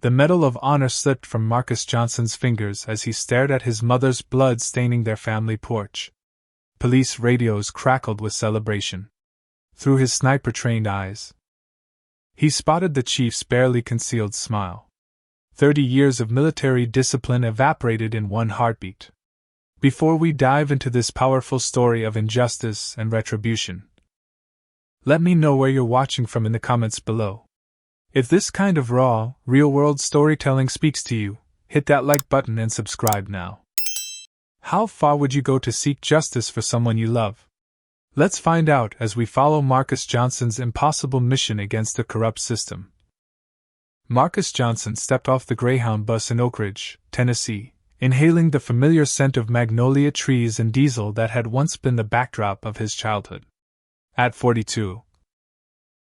The Medal of Honor slipped from Marcus Johnson's fingers as he stared at his mother's blood staining their family porch. Police radios crackled with celebration. Through his sniper-trained eyes, he spotted the chief's barely concealed smile. 30 years of military discipline evaporated in one heartbeat. Before we dive into this powerful story of injustice and retribution, let me know where you're watching from in the comments below. If this kind of raw, real-world storytelling speaks to you, hit that like button and subscribe now. How far would you go to seek justice for someone you love? Let's find out as we follow Marcus Johnson's impossible mission against the corrupt system. Marcus Johnson stepped off the Greyhound bus in Oak Ridge, Tennessee, inhaling the familiar scent of magnolia trees and diesel that had once been the backdrop of his childhood. At 42,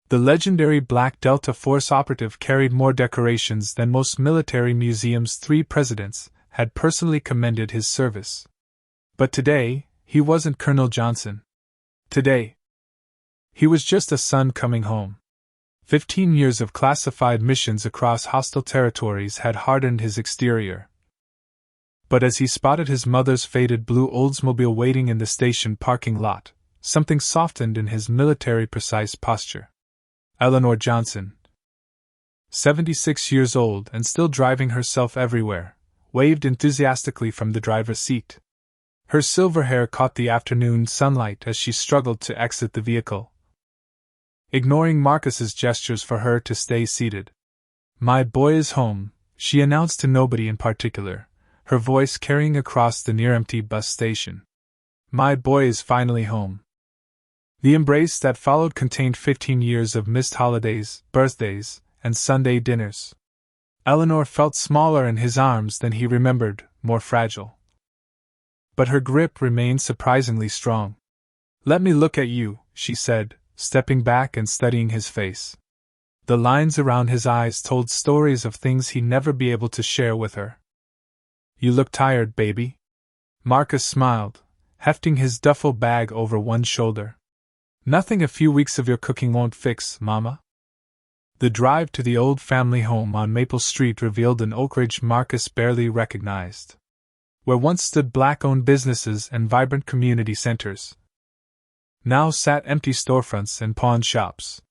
the legendary Black Delta Force operative carried more decorations than most military museums. 3 presidents had personally commended his service. But today, he wasn't Colonel Johnson. Today, he was just a son coming home. 15 years of classified missions across hostile territories had hardened his exterior. But as he spotted his mother's faded blue Oldsmobile waiting in the station parking lot, something softened in his military-precise posture. Eleanor Johnson, 76 years old and still driving herself everywhere, waved enthusiastically from the driver's seat. Her silver hair caught the afternoon sunlight as she struggled to exit the vehicle, ignoring Marcus's gestures for her to stay seated. "My boy is home," she announced to nobody in particular, her voice carrying across the near-empty bus station. "My boy is finally home." The embrace that followed contained 15 years of missed holidays, birthdays, and Sunday dinners. Eleanor felt smaller in his arms than he remembered, more fragile. But her grip remained surprisingly strong. "Let me look at you," she said, stepping back and studying his face. The lines around his eyes told stories of things he'd never be able to share with her. "You look tired, baby." Marcus smiled, hefting his duffel bag over one shoulder. "Nothing a few weeks of your cooking won't fix, Mama." The drive to the old family home on Maple Street revealed an Oak Ridge Marcus barely recognized. Where once stood Black-owned businesses and vibrant community centers, now sat empty storefronts and pawn shops.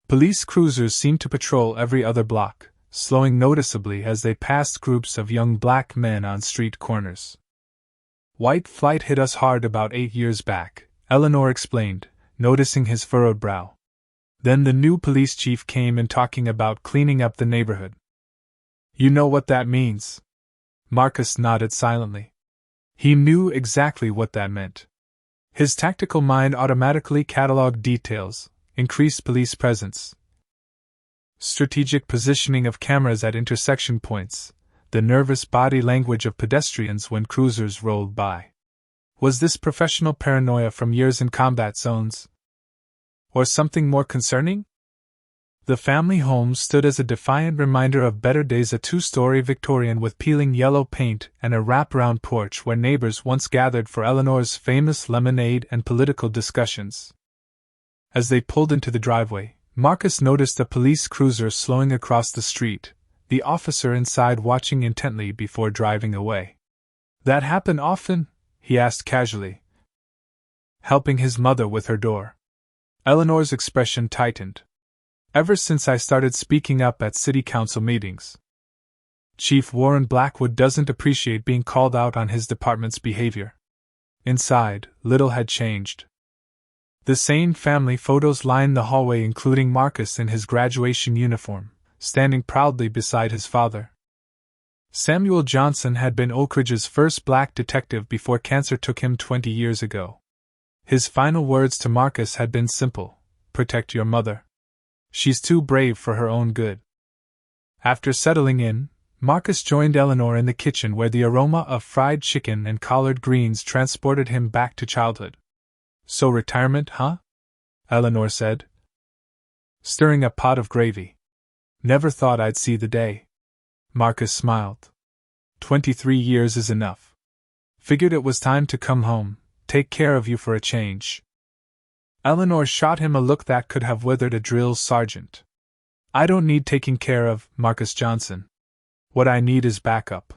Police cruisers seemed to patrol every other block, slowing noticeably as they passed groups of young black men on street corners. "White flight hit us hard about 8 years back," Eleanor explained, noticing his furrowed brow. "Then the new police chief came in talking about cleaning up the neighborhood." "You know what that means?" Marcus nodded silently. He knew exactly what that meant. His tactical mind automatically cataloged details: increased police presence, strategic positioning of cameras at intersection points, the nervous body language of pedestrians when cruisers rolled by. Was this professional paranoia from years in combat zones? Or something more concerning? The family home stood as a defiant reminder of better days, a 2-story Victorian with peeling yellow paint and a wraparound porch where neighbors once gathered for Eleanor's famous lemonade and political discussions. As they pulled into the driveway, Marcus noticed a police cruiser slowing across the street, the officer inside watching intently before driving away. "That happen often?" he asked casually, helping his mother with her door. Eleanor's expression tightened. "Ever since I started speaking up at city council meetings. Chief Warren Blackwood doesn't appreciate being called out on his department's behavior." Inside, little had changed. The same family photos lined the hallway, including Marcus in his graduation uniform, standing proudly beside his father. Samuel Johnson had been Oak Ridge's first black detective before cancer took him 20 years ago. His final words to Marcus had been simple: "Protect your mother. She's too brave for her own good." After settling in, Marcus joined Eleanor in the kitchen where the aroma of fried chicken and collard greens transported him back to childhood. "So retirement, huh?" Eleanor said, stirring a pot of gravy. "Never thought I'd see the day." Marcus smiled. 23 years is enough. Figured it was time to come home, take care of you for a change." Eleanor shot him a look that could have withered a drill sergeant. "I don't need taking care of, Marcus Johnson." What I need is backup.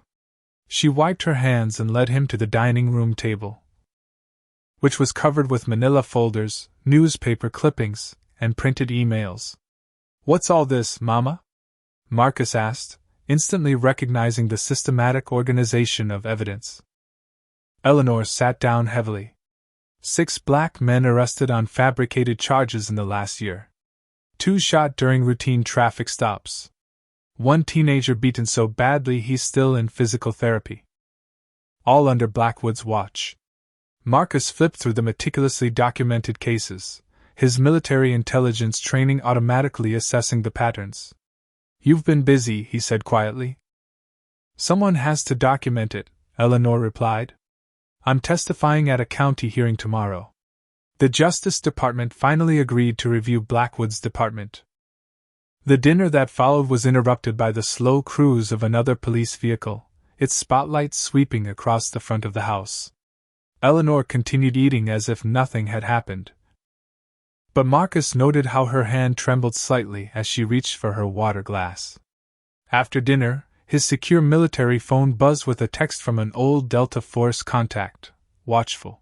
She wiped her hands and led him to the dining room table, which was covered with manila folders, newspaper clippings, and printed emails. What's all this, Mama? Marcus asked, instantly recognizing the systematic organization of evidence. Eleanor sat down heavily. 6 black men arrested on fabricated charges in the last year. 2 shot during routine traffic stops. 1 teenager beaten so badly he's still in physical therapy. All under Blackwood's watch. Marcus flipped through the meticulously documented cases, his military intelligence training automatically assessing the patterns. You've been busy, he said quietly. Someone has to document it, Eleanor replied. I'm testifying at a county hearing tomorrow. The Justice Department finally agreed to review Blackwood's department. The dinner that followed was interrupted by the slow cruise of another police vehicle, its spotlight sweeping across the front of the house. Eleanor continued eating as if nothing had happened. But Marcus noted how her hand trembled slightly as she reached for her water glass. After dinner, his secure military phone buzzed with a text from an old Delta Force contact, watchful.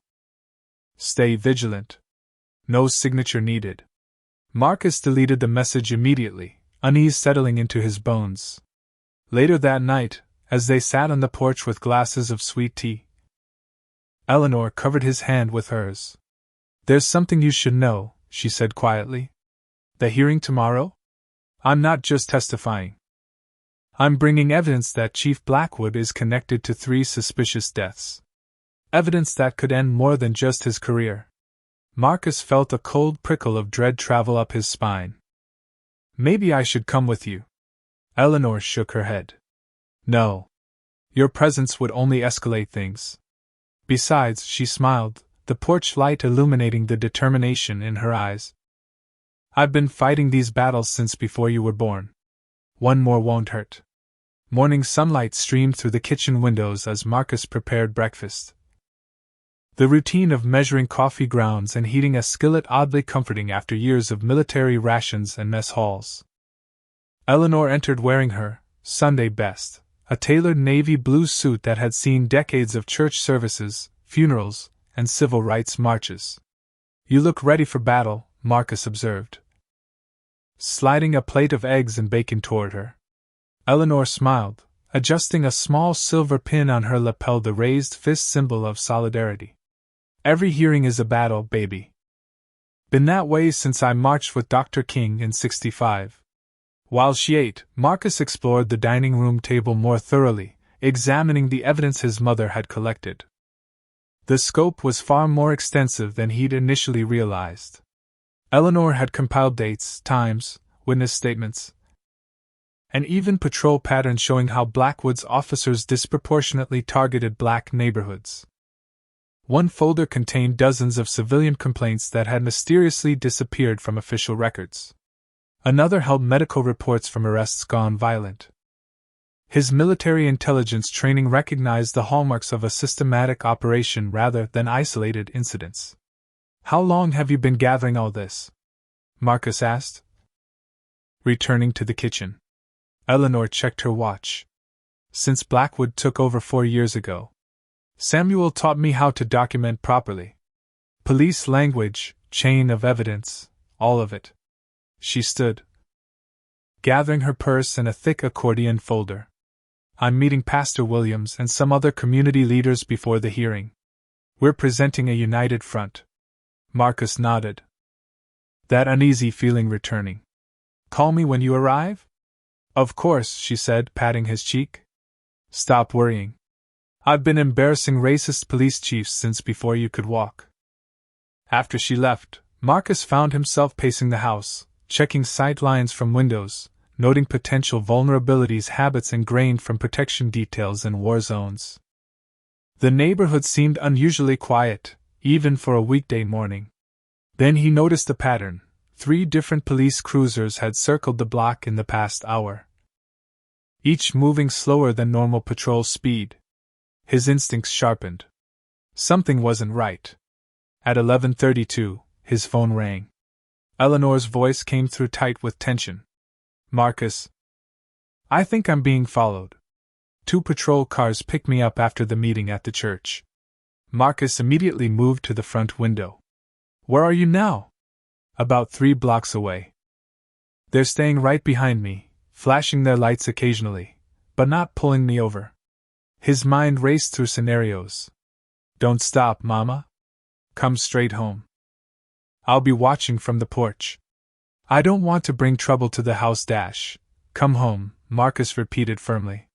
Stay vigilant. No signature needed. Marcus deleted the message immediately, unease settling into his bones. Later that night, as they sat on the porch with glasses of sweet tea, Eleanor covered his hand with hers. There's something you should know, she said quietly. The hearing tomorrow? I'm not just testifying. I'm bringing evidence that Chief Blackwood is connected to 3 suspicious deaths. Evidence that could end more than just his career. Marcus felt a cold prickle of dread travel up his spine. Maybe I should come with you. Eleanor shook her head. No. Your presence would only escalate things. Besides, she smiled, the porch light illuminating the determination in her eyes. I've been fighting these battles since before you were born. One more won't hurt. Morning sunlight streamed through the kitchen windows as Marcus prepared breakfast. The routine of measuring coffee grounds and heating a skillet oddly comforting after years of military rations and mess halls. Eleanor entered wearing her Sunday best, a tailored navy blue suit that had seen decades of church services, funerals, and civil rights marches. You look ready for battle, Marcus observed, sliding a plate of eggs and bacon toward her. Eleanor smiled, adjusting a small silver pin on her lapel, the raised fist symbol of solidarity. Every hearing is a battle, baby. Been that way since I marched with Dr. King in '65. While she ate, Marcus explored the dining room table more thoroughly, examining the evidence his mother had collected. The scope was far more extensive than he'd initially realized. Eleanor had compiled dates, times, witness statements, and even patrol patterns showing how Blackwood's officers disproportionately targeted black neighborhoods. One folder contained dozens of civilian complaints that had mysteriously disappeared from official records. Another held medical reports from arrests gone violent. His military intelligence training recognized the hallmarks of a systematic operation rather than isolated incidents. How long have you been gathering all this? Marcus asked, returning to the kitchen. Eleanor checked her watch. Since Blackwood took over 4 years ago. Samuel taught me how to document properly. Police language, chain of evidence, all of it. She stood, gathering her purse and a thick accordion folder. I'm meeting Pastor Williams and some other community leaders before the hearing. We're presenting a united front. Marcus nodded, that uneasy feeling returning. Call me when you arrive? Of course, she said, patting his cheek. Stop worrying. I've been embarrassing racist police chiefs since before you could walk. After she left, Marcus found himself pacing the house, checking sight lines from windows, noting potential vulnerabilities, habits ingrained from protection details in war zones. The neighborhood seemed unusually quiet, even for a weekday morning. Then he noticed a pattern. 3 different police cruisers had circled the block in the past hour, each moving slower than normal patrol speed. His instincts sharpened. Something wasn't right. At 11:32, his phone rang. Eleanor's voice came through tight with tension. Marcus, I think I'm being followed. 2 patrol cars picked me up after the meeting at the church. Marcus immediately moved to the front window. Where are you now? About 3 blocks away. They're staying right behind me, flashing their lights occasionally, but not pulling me over. His mind raced through scenarios. Don't stop, Mama. Come straight home. I'll be watching from the porch. I don't want to bring trouble to the house. Come home, Marcus repeated firmly.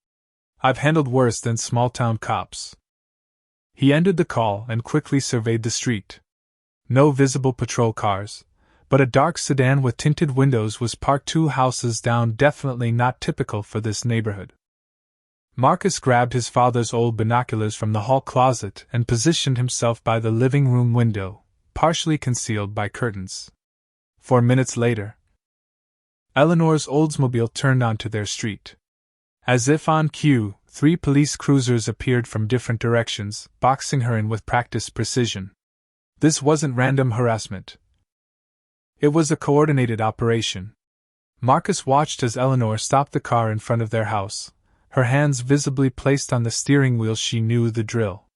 I've handled worse than small-town cops. He ended the call and quickly surveyed the street. No visible patrol cars, but a dark sedan with tinted windows was parked 2 houses down, definitely not typical for this neighborhood. Marcus grabbed his father's old binoculars from the hall closet and positioned himself by the living room window, partially concealed by curtains. 4 minutes later, Eleanor's Oldsmobile turned onto their street. As if on cue, 3 police cruisers appeared from different directions, boxing her in with practiced precision. This wasn't random harassment. It was a coordinated operation. Marcus watched as Eleanor stopped the car in front of their house, her hands visibly placed on the steering wheel. She knew the drill.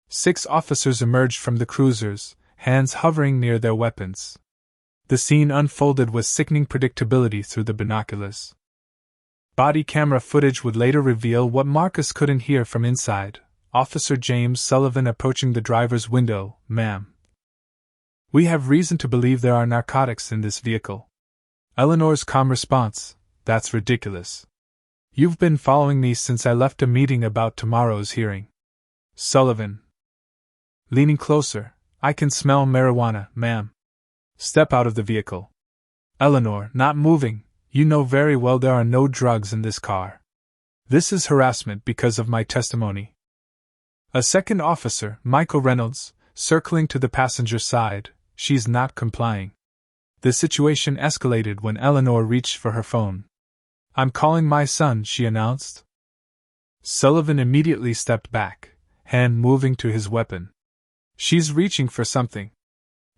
6 officers emerged from the cruisers, hands hovering near their weapons. The scene unfolded with sickening predictability through the binoculars. Body camera footage would later reveal what Marcus couldn't hear from inside. Officer James Sullivan approaching the driver's window. Ma'am. We have reason to believe there are narcotics in this vehicle. Eleanor's calm response. That's ridiculous. You've been following me since I left a meeting about tomorrow's hearing. Sullivan. Leaning closer. I can smell marijuana, ma'am. Step out of the vehicle. Eleanor, not moving. You know very well there are no drugs in this car. This is harassment because of my testimony. A second officer, Michael Reynolds, circling to the passenger side. She's not complying. The situation escalated when Eleanor reached for her phone. I'm calling my son, she announced. Sullivan immediately stepped back, hand moving to his weapon. She's reaching for something.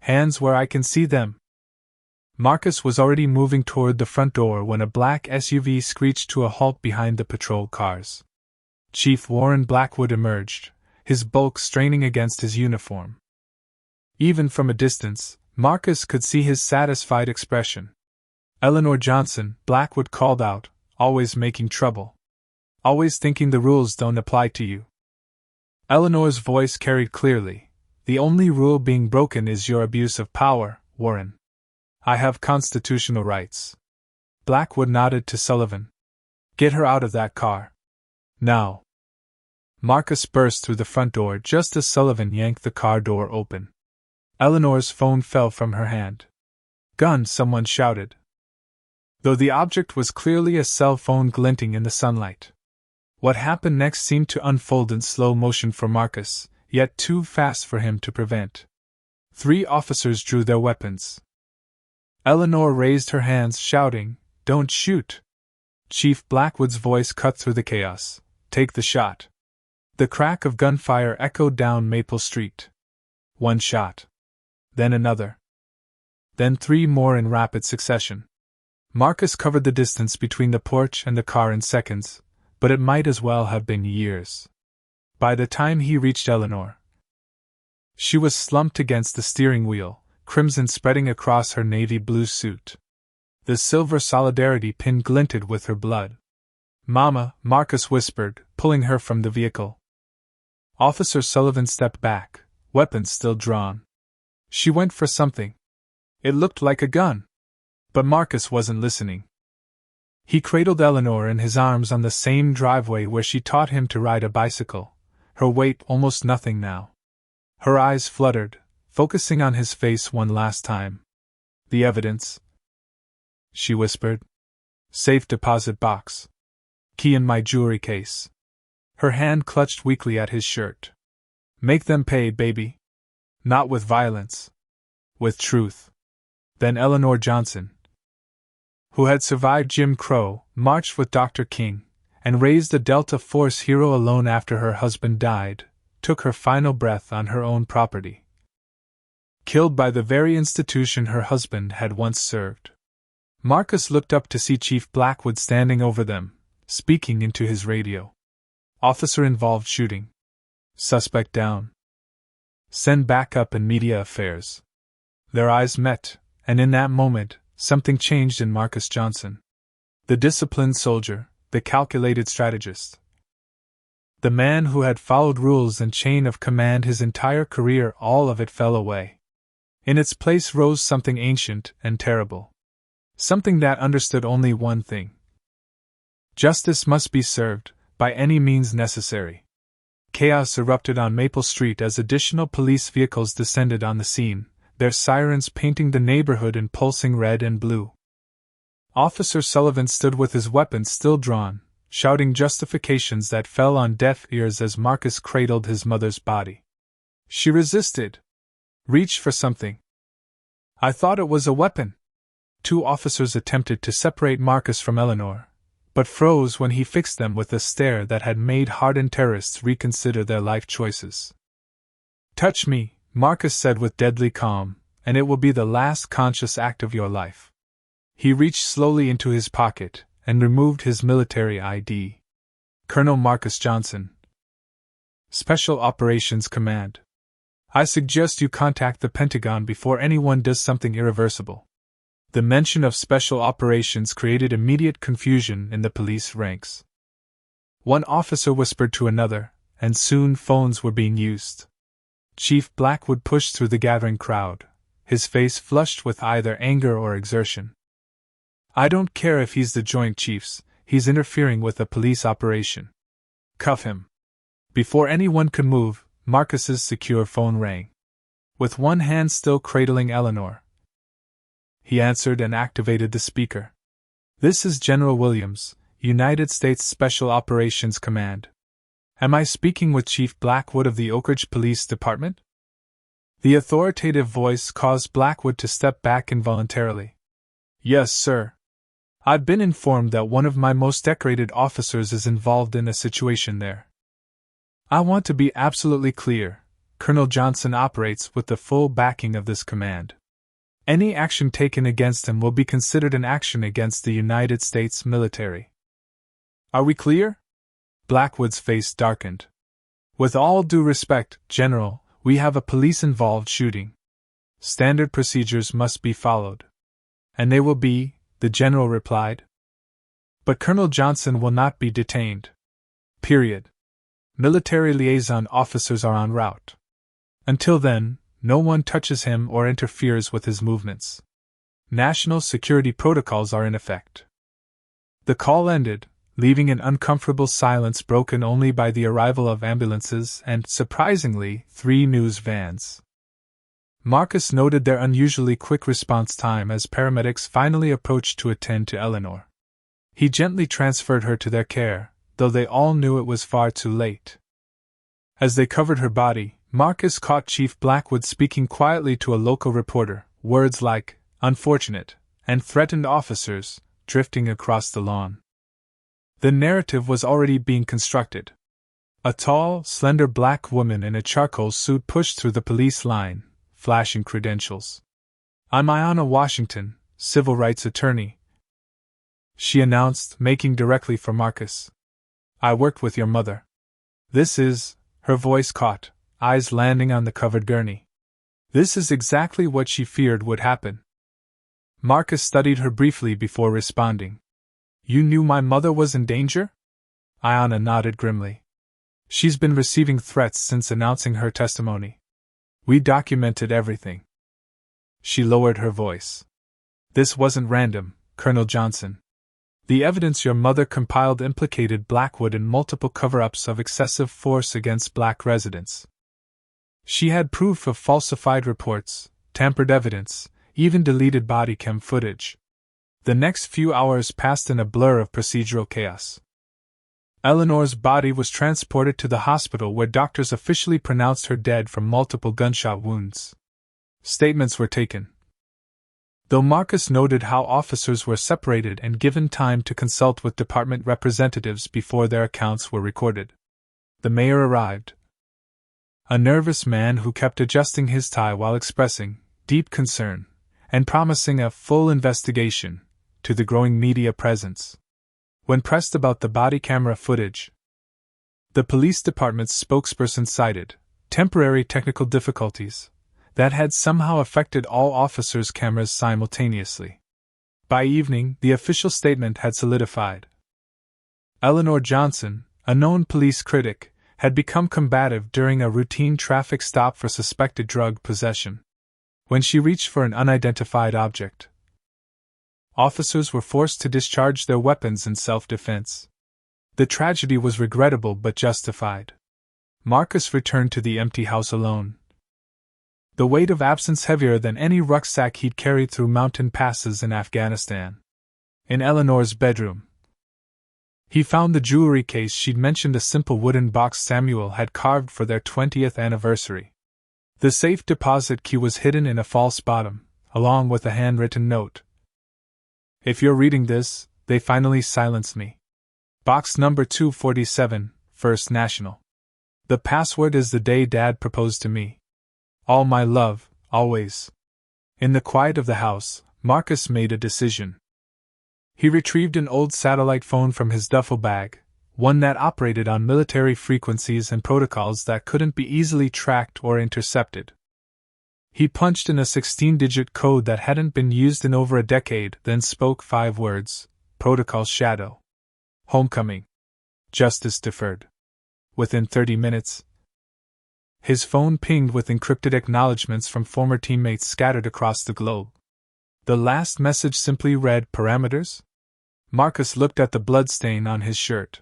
Hands where I can see them. Marcus was already moving toward the front door when a black SUV screeched to a halt behind the patrol cars. Chief Warren Blackwood emerged, his bulk straining against his uniform. Even from a distance, Marcus could see his satisfied expression. Eleanor Johnson, Blackwood called out, always making trouble. Always thinking the rules don't apply to you. Eleanor's voice carried clearly. The only rule being broken is your abuse of power, Warren. I have constitutional rights. Blackwood nodded to Sullivan. Get her out of that car. Now. Marcus burst through the front door just as Sullivan yanked the car door open. Eleanor's phone fell from her hand. Gun, someone shouted. Though the object was clearly a cell phone glinting in the sunlight. What happened next seemed to unfold in slow motion for Marcus, yet too fast for him to prevent. 3 officers drew their weapons. Eleanor raised her hands, shouting, Don't shoot! Chief Blackwood's voice cut through the chaos. Take the shot. The crack of gunfire echoed down Maple Street. 1 shot. Then another. Then 3 more in rapid succession. Marcus covered the distance between the porch and the car in seconds, but it might as well have been years. By the time he reached Eleanor, she was slumped against the steering wheel, crimson spreading across her navy blue suit. The silver solidarity pin glinted with her blood. Mama, Marcus whispered, pulling her from the vehicle. Officer Sullivan stepped back, weapons still drawn. She went for something. It looked like a gun. But Marcus wasn't listening. He cradled Eleanor in his arms on the same driveway where she taught him to ride a bicycle, her weight almost nothing now. Her eyes fluttered, focusing on his face one last time. The evidence, she whispered. Safe deposit box. Key in my jewelry case. Her hand clutched weakly at his shirt. Make them pay, baby. Not with violence. With truth. Then Eleanor Johnson, who had survived Jim Crow, marched with Dr. King, and raised a Delta Force hero alone after her husband died, took her final breath on her own property. Killed by the very institution her husband had once served. Marcus looked up to see Chief Blackwood standing over them, speaking into his radio. Officer involved shooting. Suspect down. Send backup and media affairs. Their eyes met, and in that moment, something changed in Marcus Johnson. The disciplined soldier, the calculated strategist. The man who had followed rules and chain of command his entire career, all of it fell away. In its place rose something ancient and terrible. Something that understood only one thing. Justice must be served, by any means necessary. Chaos erupted on Maple Street as additional police vehicles descended on the scene, their sirens painting the neighborhood in pulsing red and blue. Officer Sullivan stood with his weapon still drawn, shouting justifications that fell on deaf ears as Marcus cradled his mother's body. She resisted. Reached for something. I thought it was a weapon. Two officers attempted to separate Marcus from Eleanor, but froze when he fixed them with a stare that had made hardened terrorists reconsider their life choices. Touch me, Marcus said with deadly calm, and it will be the last conscious act of your life. He reached slowly into his pocket and removed his military ID. Colonel Marcus Johnson. Special Operations Command. I suggest you contact the Pentagon before anyone does something irreversible. The mention of special operations created immediate confusion in the police ranks. One officer whispered to another, and soon phones were being used. Chief Blackwood pushed through the gathering crowd, his face flushed with either anger or exertion. I don't care if he's the Joint Chiefs, he's interfering with a police operation. Cuff him. Before anyone could move, Marcus's secure phone rang. With one hand still cradling Eleanor, he answered and activated the speaker. This is General Williams, United States Special Operations Command. Am I speaking with Chief Blackwood of the Oak Ridge Police Department? The authoritative voice caused Blackwood to step back involuntarily. Yes, sir. I've been informed that one of my most decorated officers is involved in a situation there. I want to be absolutely clear, Colonel Johnson operates with the full backing of this command. Any action taken against him will be considered an action against the United States military. Are we clear? Blackwood's face darkened. With all due respect, General, we have a police-involved shooting. Standard procedures must be followed. And they will be, the General replied. But Colonel Johnson will not be detained. Period. Military liaison officers are en route. Until then, no one touches him or interferes with his movements. National security protocols are in effect. The call ended, leaving an uncomfortable silence broken only by the arrival of ambulances and, surprisingly, 3 news vans. Marcus noted their unusually quick response time as paramedics finally approached to attend to Eleanor. He gently transferred her to their care, though they all knew it was far too late. As they covered her body, Marcus caught Chief Blackwood speaking quietly to a local reporter, words like, unfortunate, and threatened officers, drifting across the lawn. The narrative was already being constructed. A tall, slender black woman in a charcoal suit pushed through the police line, flashing credentials. I'm Ayanna Washington, civil rights attorney, she announced, making directly for Marcus. I worked with your mother. This is, her voice caught, eyes landing on the covered gurney. This is exactly what she feared would happen. Marcus studied her briefly before responding. You knew my mother was in danger? Ayanna nodded grimly. She's been receiving threats since announcing her testimony. We documented everything. She lowered her voice. This wasn't random, Colonel Johnson. The evidence your mother compiled implicated Blackwood in multiple cover-ups of excessive force against black residents. She had proof of falsified reports, tampered evidence, even deleted body cam footage. The next few hours passed in a blur of procedural chaos. Eleanor's body was transported to the hospital where doctors officially pronounced her dead from multiple gunshot wounds. Statements were taken. Though Marcus noted how officers were separated and given time to consult with department representatives before their accounts were recorded. The mayor arrived. A nervous man who kept adjusting his tie while expressing deep concern and promising a full investigation to the growing media presence. When pressed about the body camera footage, The police department's spokesperson cited temporary technical difficulties that had somehow affected all officers' cameras simultaneously. By evening, the official statement had solidified. Eleanor Johnson, a known police critic, had become combative during a routine traffic stop for suspected drug possession. When she reached for an unidentified object, officers were forced to discharge their weapons in self-defense. The tragedy was regrettable but justified. Marcus returned to the empty house alone. The weight of absence heavier than any rucksack he'd carried through mountain passes in Afghanistan. In Eleanor's bedroom, he found the jewelry case she'd mentioned, a simple wooden box Samuel had carved for their 20th anniversary. The safe deposit key was hidden in a false bottom, along with a handwritten note. "If you're reading this, they finally silenced me. Box number 247, First National. The password is the day Dad proposed to me. All my love, always." In the quiet of the house, Marcus made a decision. He retrieved an old satellite phone from his duffel bag, one that operated on military frequencies and protocols that couldn't be easily tracked or intercepted. He punched in a 16-digit code that hadn't been used in over a decade, then spoke 5 words: Protocol Shadow. Homecoming. Justice deferred. Within 30 minutes, his phone pinged with encrypted acknowledgments from former teammates scattered across the globe. The last message simply read, "Parameters?" Marcus looked at the bloodstain on his shirt.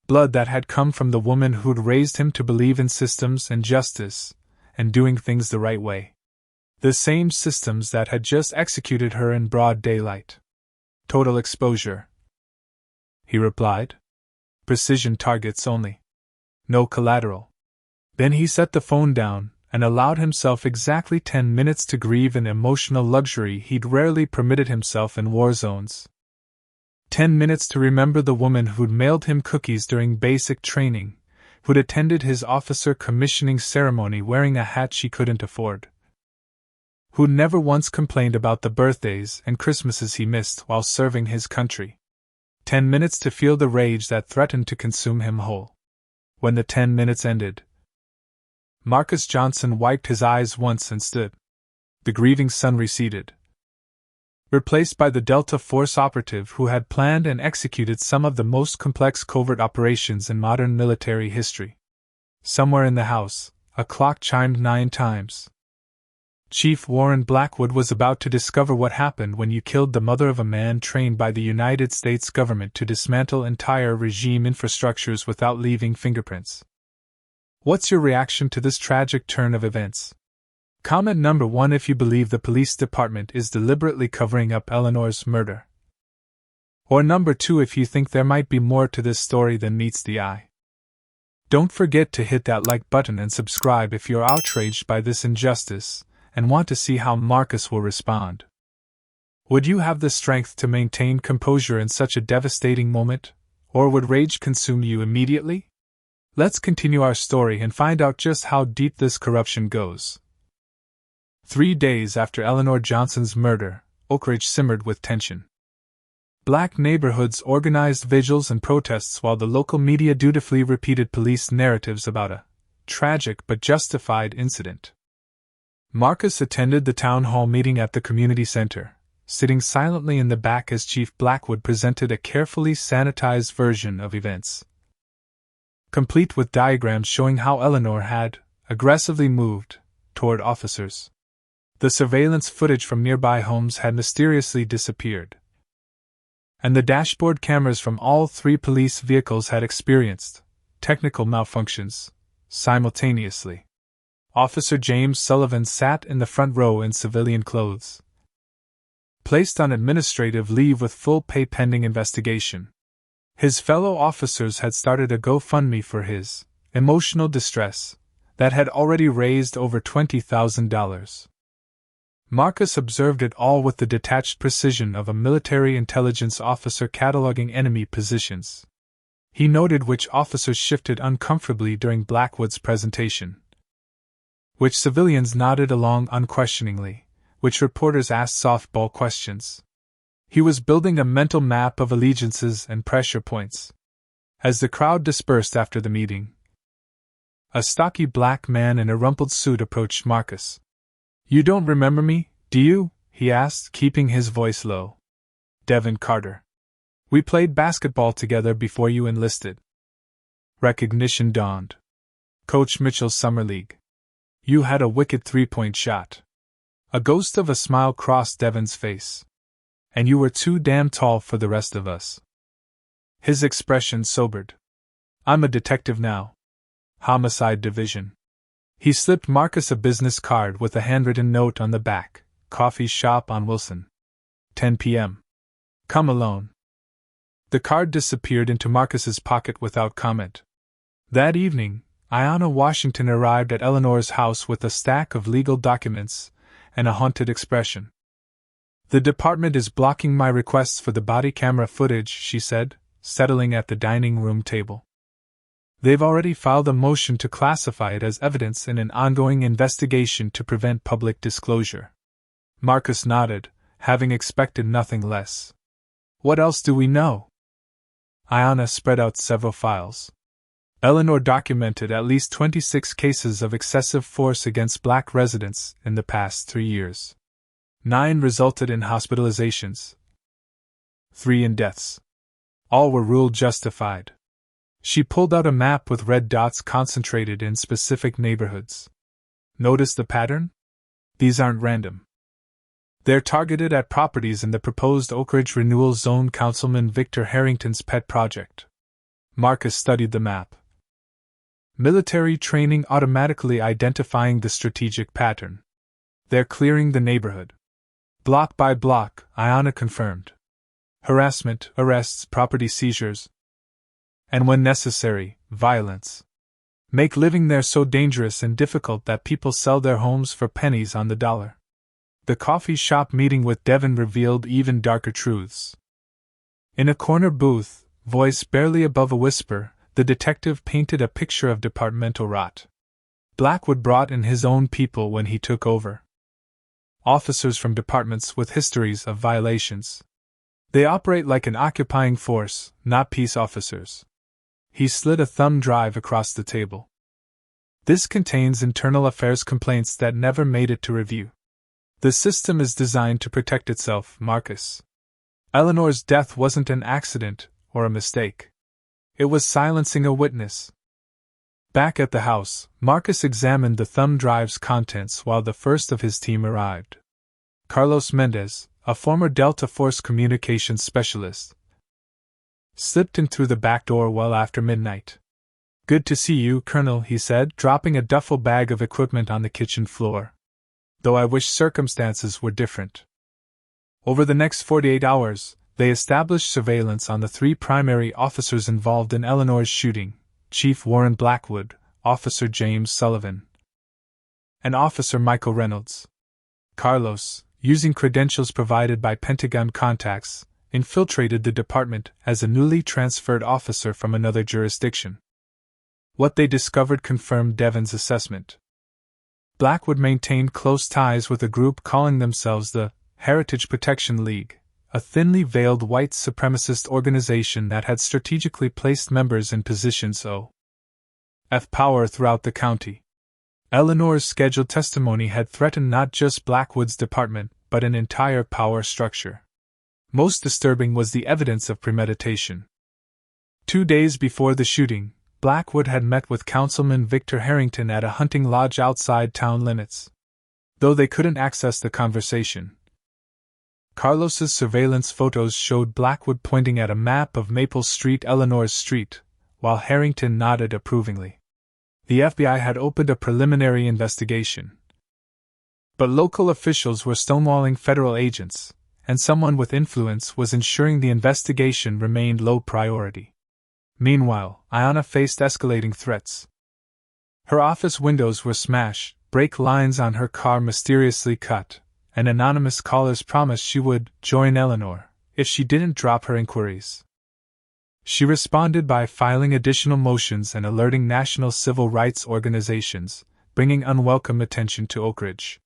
Blood that had come from the woman who'd raised him to believe in systems and justice, and doing things the right way. The same systems that had just executed her in broad daylight. "Total exposure," he replied. "Precision targets only. No collateral." Then he set the phone down and allowed himself exactly 10 minutes to grieve an emotional luxury he'd rarely permitted himself in war zones. 10 minutes to remember the woman who'd mailed him cookies during basic training, who'd attended his officer commissioning ceremony wearing a hat she couldn't afford, who'd never once complained about the birthdays and Christmases he missed while serving his country. 10 minutes to feel the rage that threatened to consume him whole. When the 10 minutes ended, Marcus Johnson wiped his eyes once and stood. The grieving sun receded, replaced by the Delta Force operative who had planned and executed some of the most complex covert operations in modern military history. Somewhere in the house, a clock chimed 9 times. Chief Warren Blackwood was about to discover what happened when you killed the mother of a man trained by the United States government to dismantle entire regime infrastructures without leaving fingerprints. What's your reaction to this tragic turn of events? Comment number 1 if you believe the police department is deliberately covering up Eleanor's murder. Or number 2 if you think there might be more to this story than meets the eye. Don't forget to hit that like button and subscribe if you're outraged by this injustice and want to see how Marcus will respond. Would you have the strength to maintain composure in such a devastating moment, or would rage consume you immediately? Let's continue our story and find out just how deep this corruption goes. 3 days after Eleanor Johnson's murder, Oak Ridge simmered with tension. Black neighborhoods organized vigils and protests while the local media dutifully repeated police narratives about a tragic but justified incident. Marcus attended the town hall meeting at the community center, sitting silently in the back as Chief Blackwood presented a carefully sanitized version of events, complete with diagrams showing how Eleanor had aggressively moved toward officers. The surveillance footage from nearby homes had mysteriously disappeared, and the dashboard cameras from all 3 police vehicles had experienced technical malfunctions simultaneously. Officer James Sullivan sat in the front row in civilian clothes, placed on administrative leave with full pay pending investigation. His fellow officers had started a GoFundMe for his emotional distress that had already raised over $20,000. Marcus observed it all with the detached precision of a military intelligence officer cataloging enemy positions. He noted which officers shifted uncomfortably during Blackwood's presentation, which civilians nodded along unquestioningly, which reporters asked softball questions. He was building a mental map of allegiances and pressure points. As the crowd dispersed after the meeting, a stocky black man in a rumpled suit approached Marcus. "You don't remember me, do you?" he asked, keeping his voice low. "Devin Carter. We played basketball together before you enlisted." Recognition dawned. "Coach Mitchell's summer league. You had a wicked three-point shot." A ghost of a smile crossed Devin's face. "And you were too damn tall for the rest of us." His expression sobered. "I'm a detective now. Homicide Division." He slipped Marcus a business card with a handwritten note on the back. "Coffee shop on Wilson. 10 p.m. Come alone." The card disappeared into Marcus's pocket without comment. That evening, Ayanna Washington arrived at Eleanor's house with a stack of legal documents and a haunted expression. "The department is blocking my requests for the body camera footage," she said, settling at the dining room table. "They've already filed a motion to classify it as evidence in an ongoing investigation to prevent public disclosure." Marcus nodded, having expected nothing less. "What else do we know?" Ayanna spread out several files. Eleanor documented at least 26 cases of excessive force against black residents in the past 3 years. 9 resulted in hospitalizations. 3 in deaths. All were ruled justified. She pulled out a map with red dots concentrated in specific neighborhoods. "Notice the pattern? These aren't random. They're targeted at properties in the proposed Oak Ridge Renewal Zone, Councilman Victor Harrington's pet project." Marcus studied the map. Military training automatically identifying the strategic pattern. "They're clearing the neighborhood. Block by block," Ayanna confirmed. "Harassment, arrests, property seizures. And when necessary, violence. Make living there so dangerous and difficult that people sell their homes for pennies on the dollar." The coffee shop meeting with Devin revealed even darker truths. In a corner booth, voice barely above a whisper, the detective painted a picture of departmental rot. Blackwood brought in his own people when he took over. Officers from departments with histories of violations. They operate like an occupying force, not peace officers. He slid a thumb drive across the table. "This contains internal affairs complaints that never made it to review. The system is designed to protect itself, Marcus. Eleanor's death wasn't an accident or a mistake. It was silencing a witness." Back at the house, Marcus examined the thumb drive's contents while the first of his team arrived. Carlos Mendez, a former Delta Force communications specialist, slipped in through the back door well after midnight. "Good to see you, Colonel," he said, dropping a duffel bag of equipment on the kitchen floor. "Though I wish circumstances were different." Over the next 48 hours, they established surveillance on the 3 primary officers involved in Eleanor's shooting: Chief Warren Blackwood, Officer James Sullivan, and Officer Michael Reynolds. Carlos, using credentials provided by Pentagon contacts, infiltrated the department as a newly transferred officer from another jurisdiction. What they discovered confirmed Devin's assessment. Blackwood maintained close ties with a group calling themselves the Heritage Protection League, a thinly veiled white supremacist organization that had strategically placed members in positions of power throughout the county. Eleanor's scheduled testimony had threatened not just Blackwood's department, but an entire power structure. Most disturbing was the evidence of premeditation. 2 days before the shooting, Blackwood had met with Councilman Victor Harrington at a hunting lodge outside town limits, though they couldn't access the conversation. Carlos's surveillance photos showed Blackwood pointing at a map of Maple Street, Eleanor's street, while Harrington nodded approvingly. The FBI had opened a preliminary investigation, but local officials were stonewalling federal agents, and someone with influence was ensuring the investigation remained low priority. Meanwhile, Ayanna faced escalating threats. Her office windows were smashed, brake lines on her car mysteriously cut, and anonymous callers promised she would join Eleanor if she didn't drop her inquiries. She responded by filing additional motions and alerting national civil rights organizations, bringing unwelcome attention to Oak Ridge.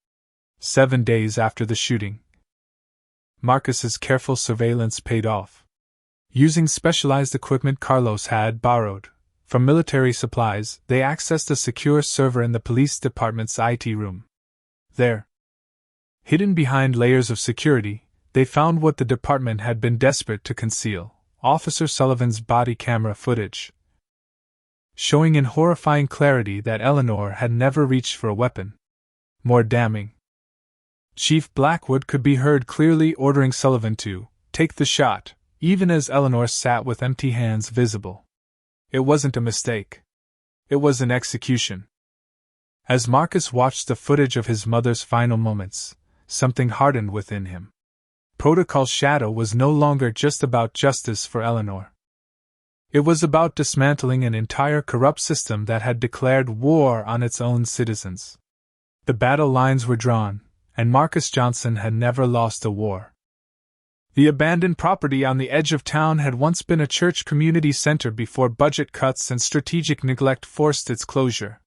7 days after the shooting, Marcus's careful surveillance paid off. Using specialized equipment Carlos had borrowed from military supplies, they accessed a secure server in the police department's IT room. There, hidden behind layers of security, they found what the department had been desperate to conceal: Officer Sullivan's body camera footage, showing in horrifying clarity that Eleanor had never reached for a weapon. More damning, Chief Blackwood could be heard clearly ordering Sullivan to take the shot, even as Eleanor sat with empty hands visible. It wasn't a mistake. It was an execution. As Marcus watched the footage of his mother's final moments, something hardened within him. Protocol Shadow was no longer just about justice for Eleanor. It was about dismantling an entire corrupt system that had declared war on its own citizens. The battle lines were drawn, and Marcus Johnson had never lost a war. The abandoned property on the edge of town had once been a church community center before budget cuts and strategic neglect forced its closure.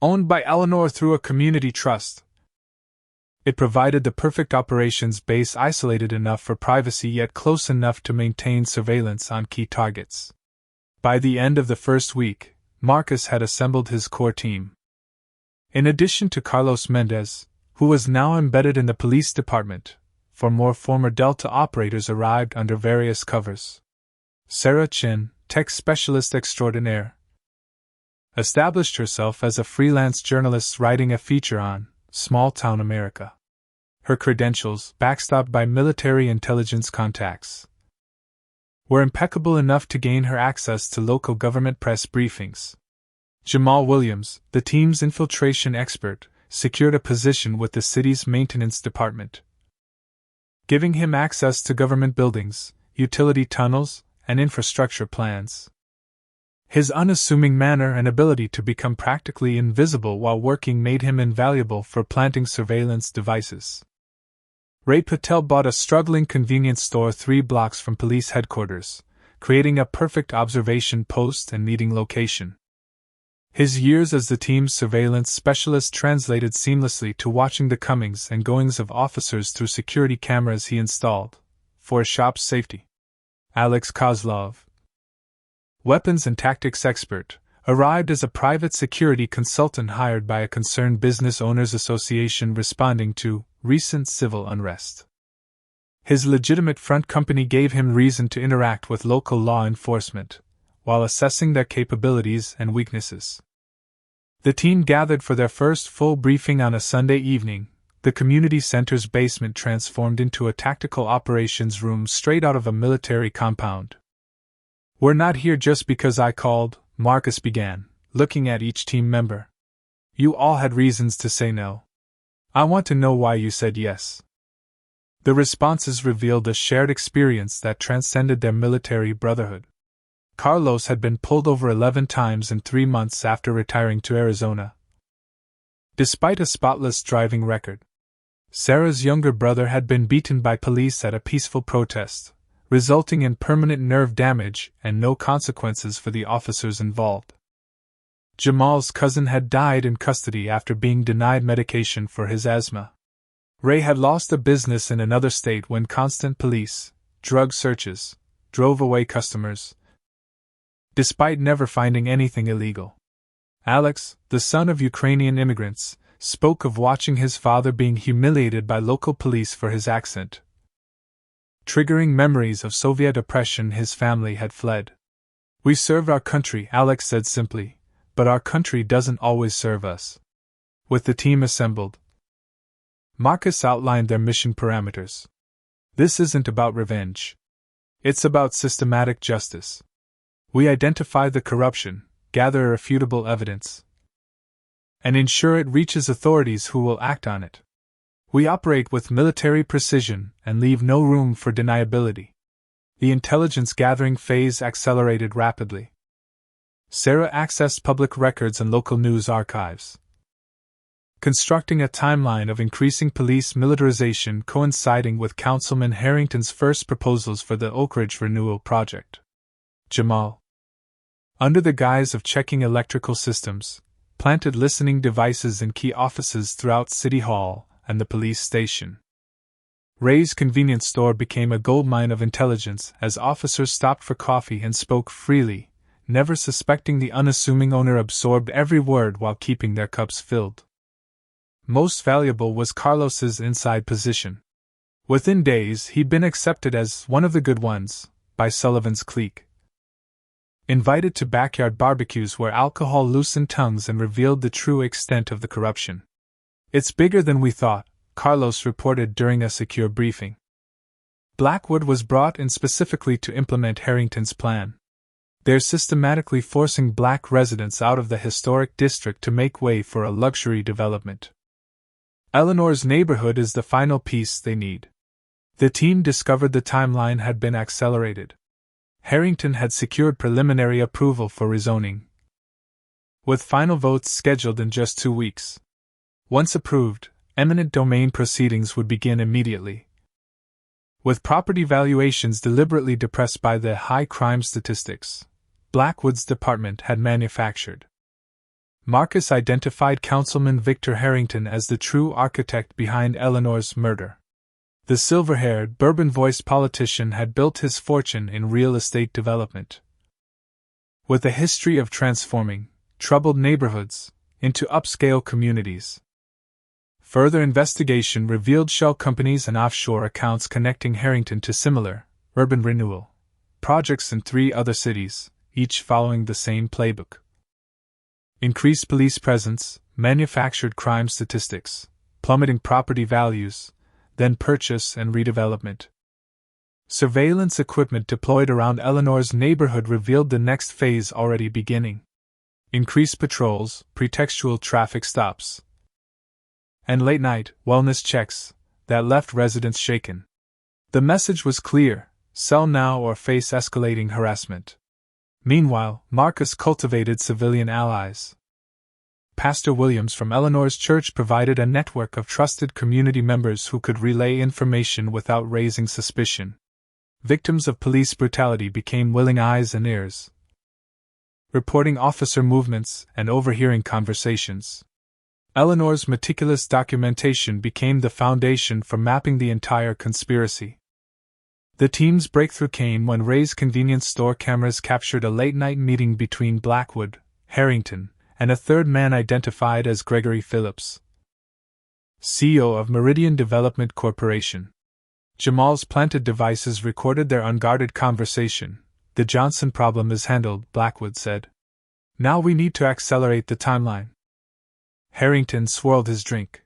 Owned by Eleanor through a community trust, it provided the perfect operations base, isolated enough for privacy yet close enough to maintain surveillance on key targets. By the end of the first week, Marcus had assembled his core team. In addition to Carlos Mendez, who was now embedded in the police department, 4 more former Delta operators arrived under various covers. Sarah Chin, tech specialist extraordinaire, established herself as a freelance journalist writing a feature on small-town America. Her credentials, backstopped by military intelligence contacts, were impeccable enough to gain her access to local government press briefings. Jamal Williams, the team's infiltration expert, secured a position with the city's maintenance department, giving him access to government buildings, utility tunnels, and infrastructure plans. His unassuming manner and ability to become practically invisible while working made him invaluable for planting surveillance devices. Ray Patel bought a struggling convenience store 3 blocks from police headquarters, creating a perfect observation post and meeting location. His years as the team's surveillance specialist translated seamlessly to watching the comings and goings of officers through security cameras he installed for a shop's safety. Alex Kozlov, weapons and tactics expert, arrived as a private security consultant hired by a concerned business owners association responding to recent civil unrest. His legitimate front company gave him reason to interact with local law enforcement, while assessing their capabilities and weaknesses. The team gathered for their first full briefing on a Sunday evening, the community center's basement transformed into a tactical operations room straight out of a military compound. "We're not here just because I called," Marcus began, looking at each team member. "You all had reasons to say no. I want to know why you said yes." The responses revealed a shared experience that transcended their military brotherhood. Carlos had been pulled over 11 times in 3 months after retiring to Arizona, despite a spotless driving record. Sarah's younger brother had been beaten by police at a peaceful protest, resulting in permanent nerve damage and no consequences for the officers involved. Jamal's cousin had died in custody after being denied medication for his asthma. Ray had lost a business in another state when constant police, drug searches, drove away customers, despite never finding anything illegal. Alex, the son of Ukrainian immigrants, spoke of watching his father being humiliated by local police for his accent, triggering memories of Soviet oppression his family had fled. "We serve our country," Alex said simply, "but our country doesn't always serve us." With the team assembled, Marcus outlined their mission parameters. "This isn't about revenge. It's about systematic justice. We identify the corruption, gather irrefutable evidence, and ensure it reaches authorities who will act on it. We operate with military precision and leave no room for deniability." The intelligence gathering phase accelerated rapidly. Sarah accessed public records and local news archives, constructing a timeline of increasing police militarization coinciding with Councilman Harrington's first proposals for the Oak Ridge Renewal Project. Jamal, under the guise of checking electrical systems, planted listening devices in key offices throughout City Hall and the police station. Ray's convenience store became a goldmine of intelligence as officers stopped for coffee and spoke freely, never suspecting the unassuming owner absorbed every word while keeping their cups filled. Most valuable was Carlos's inside position. Within days, he'd been accepted as one of the good ones by Sullivan's clique. Invited to backyard barbecues where alcohol loosened tongues and revealed the true extent of the corruption. "It's bigger than we thought," Carlos reported during a secure briefing. Blackwood was brought in specifically to implement Harrington's plan. They're systematically forcing black residents out of the historic district to make way for a luxury development. Eleanor's neighborhood is the final piece they need. The team discovered the timeline had been accelerated. Harrington had secured preliminary approval for rezoning, with final votes scheduled in just 2 weeks. Once approved, eminent domain proceedings would begin immediately. With property valuations deliberately depressed by the high crime statistics, Blackwood's department had manufactured. Marcus identified Councilman Victor Harrington as the true architect behind Eleanor's murder. The silver-haired, bourbon-voiced politician had built his fortune in real estate development, with a history of transforming troubled neighborhoods into upscale communities. Further investigation revealed shell companies and offshore accounts connecting Harrington to similar urban renewal projects in 3 other cities, each following the same playbook. Increased police presence, manufactured crime statistics, plummeting property values, then purchase and redevelopment. Surveillance equipment deployed around Eleanor's neighborhood revealed the next phase already beginning. Increased patrols, pretextual traffic stops, and late-night wellness checks that left residents shaken. The message was clear: sell now or face escalating harassment. Meanwhile, Marcus cultivated civilian allies. Pastor Williams from Eleanor's church provided a network of trusted community members who could relay information without raising suspicion. Victims of police brutality became willing eyes and ears, reporting officer movements and overhearing conversations. Eleanor's meticulous documentation became the foundation for mapping the entire conspiracy. The team's breakthrough came when Ray's convenience store cameras captured a late-night meeting between Blackwood, Harrington, and a third man identified as Gregory Phillips, CEO of Meridian Development Corporation. Jamal's planted devices recorded their unguarded conversation. "The Johnson problem is handled," Blackwood said. "Now we need to accelerate the timeline." Harrington swirled his drink.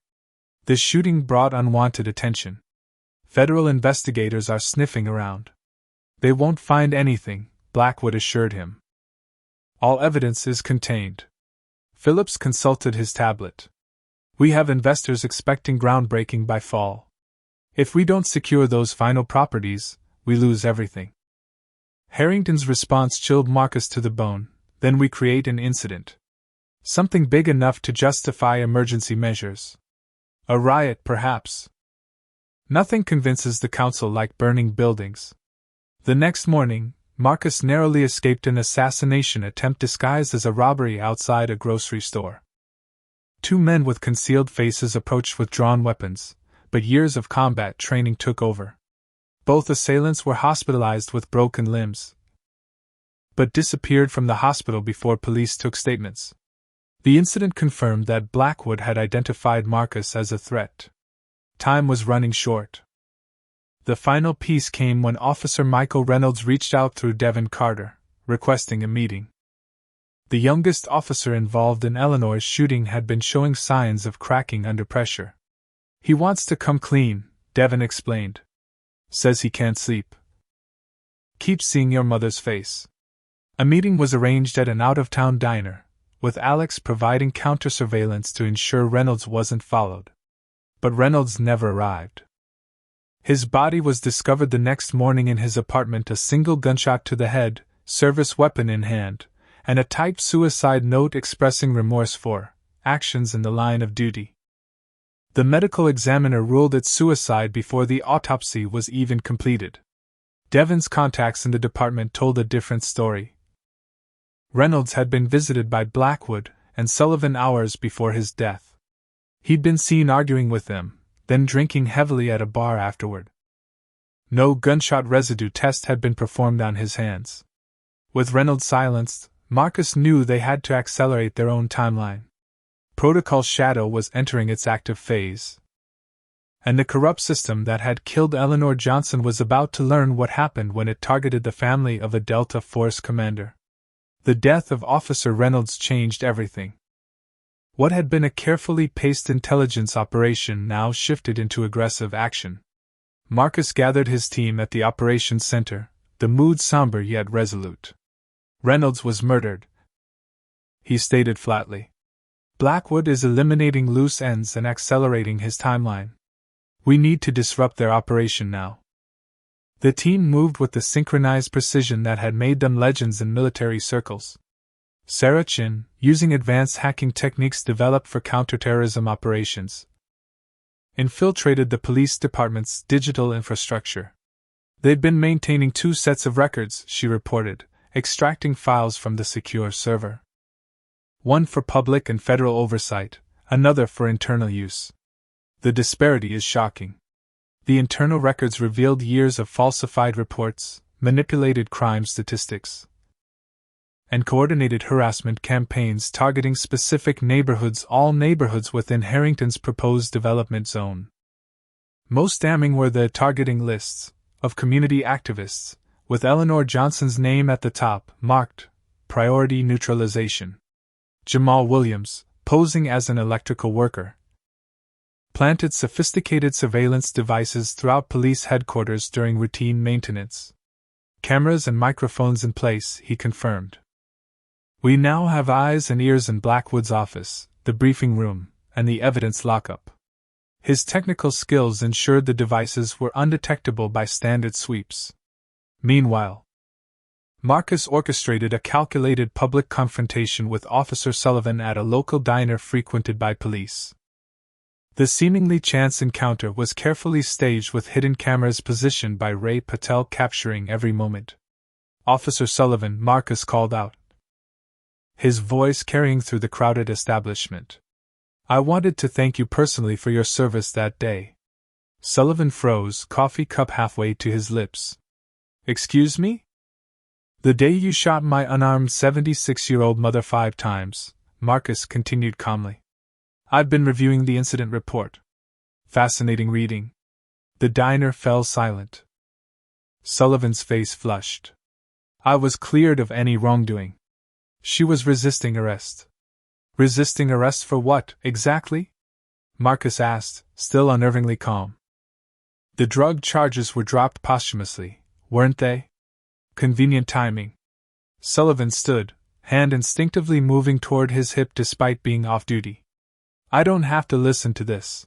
"The shooting brought unwanted attention. Federal investigators are sniffing around. They won't find anything," Blackwood assured him. "All evidence is contained." Phillips consulted his tablet. "We have investors expecting groundbreaking by fall. If we don't secure those final properties, we lose everything." Harrington's response chilled Marcus to the bone. "Then we create an incident. Something big enough to justify emergency measures. A riot, perhaps. Nothing convinces the council like burning buildings." The next morning, Marcus narrowly escaped an assassination attempt disguised as a robbery outside a grocery store. 2 men with concealed faces approached with drawn weapons, but years of combat training took over. Both assailants were hospitalized with broken limbs, but disappeared from the hospital before police took statements. The incident confirmed that Blackwood had identified Marcus as a threat. Time was running short. The final piece came when Officer Michael Reynolds reached out through Devin Carter, requesting a meeting. The youngest officer involved in Eleanor's shooting had been showing signs of cracking under pressure. "He wants to come clean," Devin explained. "Says he can't sleep. Keeps seeing your mother's face." A meeting was arranged at an out-of-town diner, with Alex providing counter-surveillance to ensure Reynolds wasn't followed. But Reynolds never arrived. His body was discovered the next morning in his apartment, a single gunshot to the head, service weapon in hand, and a typed suicide note expressing remorse for actions in the line of duty. The medical examiner ruled it suicide before the autopsy was even completed. Devin's contacts in the department told a different story. Reynolds had been visited by Blackwood and Sullivan hours before his death. He'd been seen arguing with them, then drinking heavily at a bar afterward. No gunshot residue test had been performed on his hands. With Reynolds silenced, Marcus knew they had to accelerate their own timeline. Protocol Shadow was entering its active phase. And the corrupt system that had killed Eleanor Johnson was about to learn what happened when it targeted the family of a Delta Force commander. The death of Officer Reynolds changed everything. What had been a carefully paced intelligence operation now shifted into aggressive action. Marcus gathered his team at the operations center, the mood somber yet resolute. Reynolds was murdered, he stated flatly. Blackwood is eliminating loose ends and accelerating his timeline. We need to disrupt their operation now. The team moved with the synchronized precision that had made them legends in military circles. Sarah Chin, using advanced hacking techniques developed for counterterrorism operations, infiltrated the police department's digital infrastructure. They'd been maintaining 2 sets of records, she reported, extracting files from the secure server. One for public and federal oversight, another for internal use. The disparity is shocking. The internal records revealed years of falsified reports, manipulated crime statistics, and coordinated harassment campaigns targeting specific neighborhoods, all neighborhoods within Harrington's proposed development zone. Most damning were the targeting lists of community activists, with Eleanor Johnson's name at the top, marked Priority Neutralization. Jamal Williams, posing as an electrical worker, planted sophisticated surveillance devices throughout police headquarters during routine maintenance. Cameras and microphones in place, he confirmed. We now have eyes and ears in Blackwood's office, the briefing room, and the evidence lockup. His technical skills ensured the devices were undetectable by standard sweeps. Meanwhile, Marcus orchestrated a calculated public confrontation with Officer Sullivan at a local diner frequented by police. The seemingly chance encounter was carefully staged with hidden cameras positioned by Ray Patel capturing every moment. Officer Sullivan, Marcus called out, his voice carrying through the crowded establishment. I wanted to thank you personally for your service that day. Sullivan froze, coffee cup halfway to his lips. Excuse me? The day you shot my unarmed 76-year-old mother 5 times, Marcus continued calmly. I've been reviewing the incident report. Fascinating reading. The diner fell silent. Sullivan's face flushed. I was cleared of any wrongdoing. She was resisting arrest. Resisting arrest for what, exactly? Marcus asked, still unnervingly calm. The drug charges were dropped posthumously, weren't they? Convenient timing. Sullivan stood, hand instinctively moving toward his hip despite being off duty. I don't have to listen to this.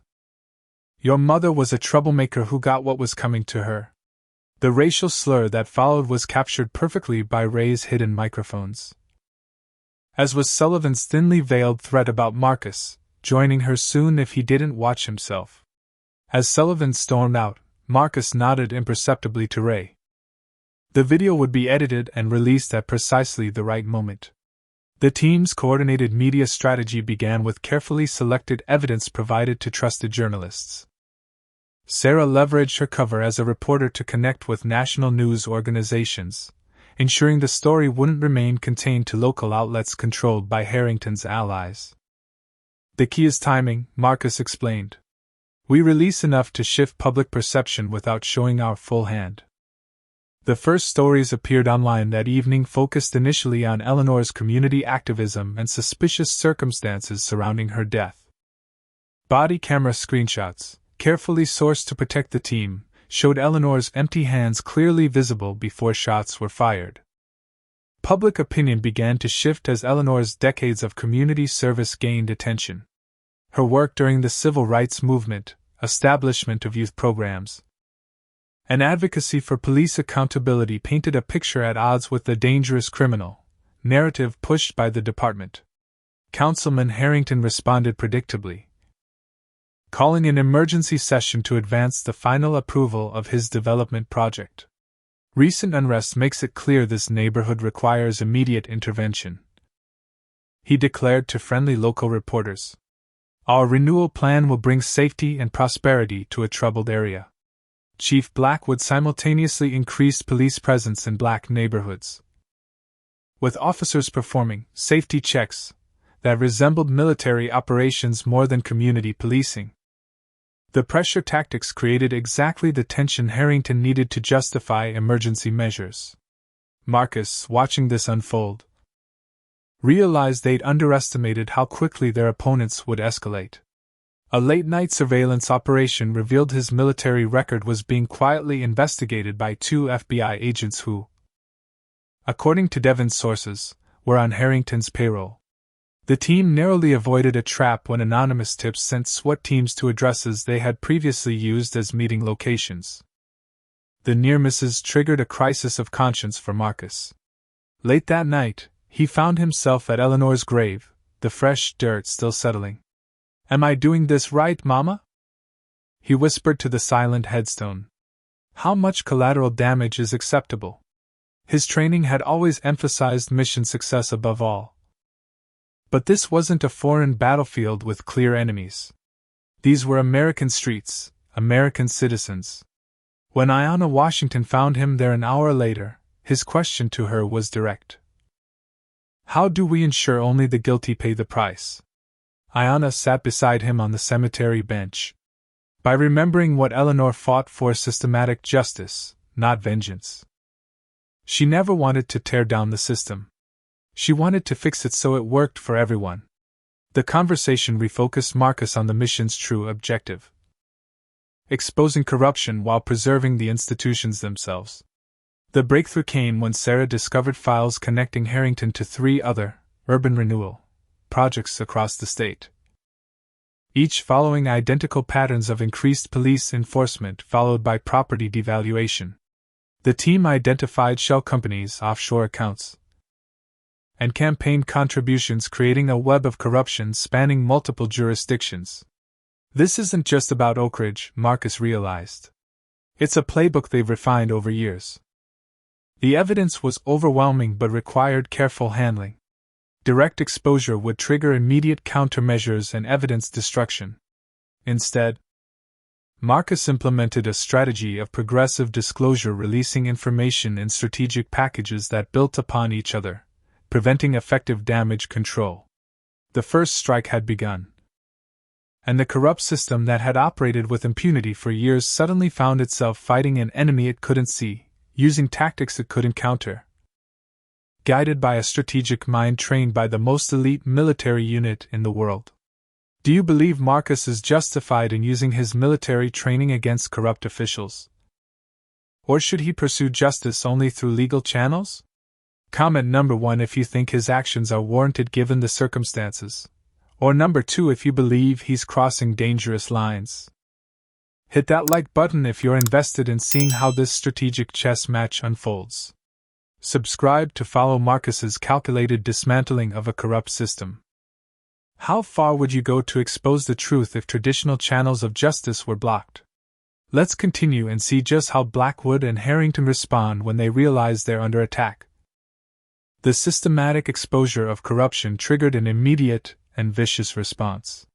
Your mother was a troublemaker who got what was coming to her. The racial slur that followed was captured perfectly by Ray's hidden microphones. As was Sullivan's thinly veiled threat about Marcus, joining her soon if he didn't watch himself. As Sullivan stormed out, Marcus nodded imperceptibly to Ray. The video would be edited and released at precisely the right moment. The team's coordinated media strategy began with carefully selected evidence provided to trusted journalists. Sarah leveraged her cover as a reporter to connect with national news organizations, ensuring the story wouldn't remain contained to local outlets controlled by Harrington's allies. The key is timing, Marcus explained. We release enough to shift public perception without showing our full hand. The first stories appeared online that evening focused initially on Eleanor's community activism and suspicious circumstances surrounding her death. Body camera screenshots, carefully sourced to protect the team, showed Eleanor's empty hands clearly visible before shots were fired. Public opinion began to shift as Eleanor's decades of community service gained attention. Her work during the civil rights movement, establishment of youth programs, and advocacy for police accountability painted a picture at odds with the dangerous criminal narrative pushed by the department. Councilman Harrington responded predictably, calling an emergency session to advance the final approval of his development project. Recent unrest makes it clear this neighborhood requires immediate intervention, he declared to friendly local reporters. Our renewal plan will bring safety and prosperity to a troubled area. Chief Blackwood simultaneously increased police presence in black neighborhoods, with officers performing safety checks that resembled military operations more than community policing. The pressure tactics created exactly the tension Harrington needed to justify emergency measures. Marcus, watching this unfold, realized they'd underestimated how quickly their opponents would escalate. A late-night surveillance operation revealed his military record was being quietly investigated by 2 FBI agents who, according to Devon's sources, were on Harrington's payroll. The team narrowly avoided a trap when anonymous tips sent SWAT teams to addresses they had previously used as meeting locations. The near misses triggered a crisis of conscience for Marcus. Late that night, he found himself at Eleanor's grave, the fresh dirt still settling. "Am I doing this right, Mama?" he whispered to the silent headstone. "How much collateral damage is acceptable?" His training had always emphasized mission success above all. But this wasn't a foreign battlefield with clear enemies. These were American streets, American citizens. When Ayanna Washington found him there an hour later, his question to her was direct. "How do we ensure only the guilty pay the price?" Ayanna sat beside him on the cemetery bench. By remembering what Eleanor fought for: systematic justice, not vengeance. She never wanted to tear down the system. She wanted to fix it so it worked for everyone. The conversation refocused Marcus on the mission's true objective: exposing corruption while preserving the institutions themselves. The breakthrough came when Sarah discovered files connecting Harrington to 3 other urban renewal projects across the state, each following identical patterns of increased police enforcement followed by property devaluation. The team identified shell companies, offshore accounts, and campaign contributions, creating a web of corruption spanning multiple jurisdictions. This isn't just about Oak Ridge, Marcus realized. It's a playbook they've refined over years. The evidence was overwhelming but required careful handling. Direct exposure would trigger immediate countermeasures and evidence destruction. Instead, Marcus implemented a strategy of progressive disclosure, releasing information in strategic packages that built upon each other, preventing effective damage control. The first strike had begun, and the corrupt system that had operated with impunity for years suddenly found itself fighting an enemy it couldn't see, using tactics it couldn't counter. Guided by a strategic mind trained by the most elite military unit in the world. Do you believe Marcus is justified in using his military training against corrupt officials? Or should he pursue justice only through legal channels? Comment number 1 if you think his actions are warranted given the circumstances. Or number 2 if you believe he's crossing dangerous lines. Hit that like button if you're invested in seeing how this strategic chess match unfolds. Subscribe to follow Marcus's calculated dismantling of a corrupt system. How far would you go to expose the truth if traditional channels of justice were blocked? Let's continue and see just how Blackwood and Harrington respond when they realize they're under attack. The systematic exposure of corruption triggered an immediate and vicious response.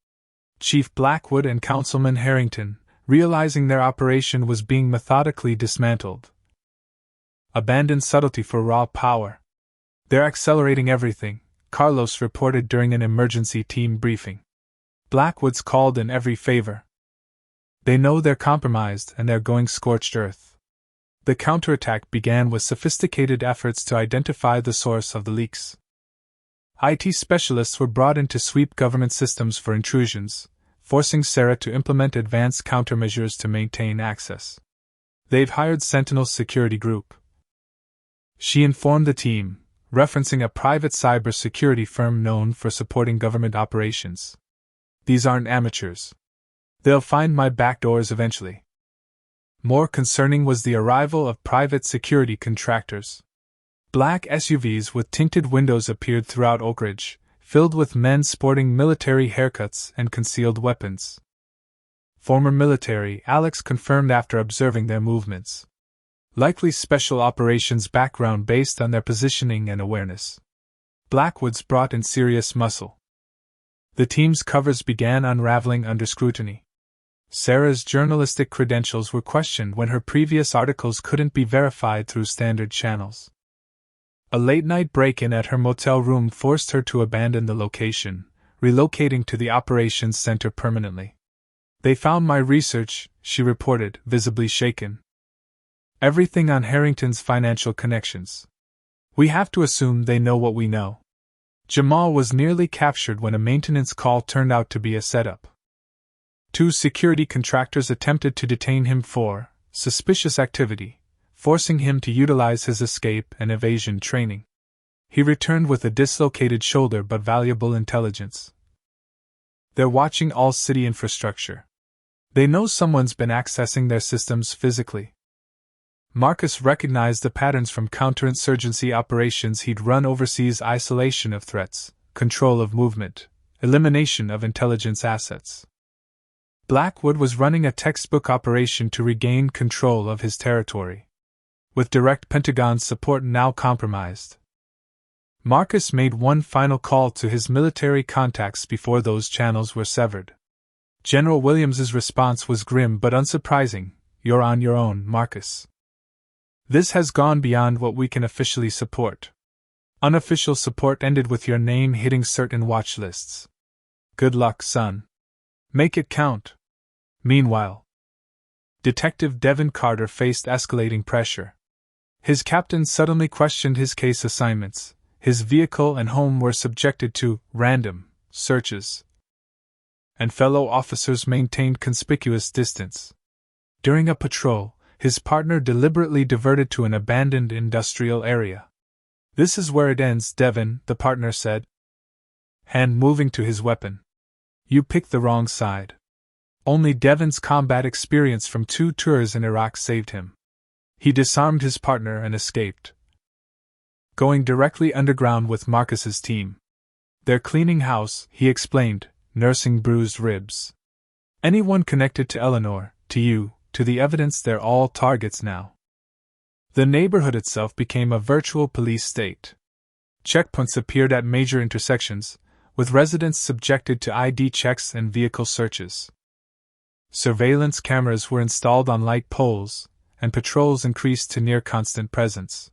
Chief Blackwood and Councilman Harrington, realizing their operation was being methodically dismantled, abandoned subtlety for raw power. "They're accelerating everything," Carlos reported during an emergency team briefing. "Blackwood's called in every favor. They know they're compromised and they're going scorched earth." The counterattack began with sophisticated efforts to identify the source of the leaks. IT specialists were brought in to sweep government systems for intrusions, forcing Sarah to implement advanced countermeasures to maintain access. "They've hired Sentinel's security group," she informed the team, referencing a private cybersecurity firm known for supporting government operations. "These aren't amateurs. They'll find my back doors eventually." More concerning was the arrival of private security contractors. Black SUVs with tinted windows appeared throughout Oak Ridge, filled with men sporting military haircuts and concealed weapons. Former military, Alex confirmed after observing their movements. Likely special operations background based on their positioning and awareness. Blackwood's brought in serious muscle. The team's covers began unraveling under scrutiny. Sarah's journalistic credentials were questioned when her previous articles couldn't be verified through standard channels. A late-night break-in at her motel room forced her to abandon the location, relocating to the operations center permanently. "They found my research," she reported, visibly shaken. "Everything on Harrington's financial connections. We have to assume they know what we know." Jamal was nearly captured when a maintenance call turned out to be a setup. 2 security contractors attempted to detain him for suspicious activity, forcing him to utilize his escape and evasion training. He returned with a dislocated shoulder but valuable intelligence. "They're watching all city infrastructure. They know someone's been accessing their systems physically." Marcus recognized the patterns from counterinsurgency operations he'd run overseas: isolation of threats, control of movement, elimination of intelligence assets. Blackwood was running a textbook operation to regain control of his territory. With direct Pentagon support now compromised, Marcus made one final call to his military contacts before those channels were severed. General Williams's response was grim but unsurprising: "You're on your own, Marcus. This has gone beyond what we can officially support. Unofficial support ended with your name hitting certain watch lists. Good luck, son. Make it count." Meanwhile, Detective Devin Carter faced escalating pressure. His captain suddenly questioned his case assignments. His vehicle and home were subjected to random searches, and fellow officers maintained conspicuous distance. During a patrol, his partner deliberately diverted to an abandoned industrial area. "This is where it ends, Devin," the partner said, hand moving to his weapon. "You picked the wrong side." Only Devin's combat experience from 2 tours in Iraq saved him. He disarmed his partner and escaped, going directly underground with Marcus's team. "They're cleaning house," he explained, nursing bruised ribs. "Anyone connected to Eleanor, to you, to the evidence, they're all targets now." The neighborhood itself became a virtual police state. Checkpoints appeared at major intersections, with residents subjected to ID checks and vehicle searches. Surveillance cameras were installed on light poles, and patrols increased to near constant presence.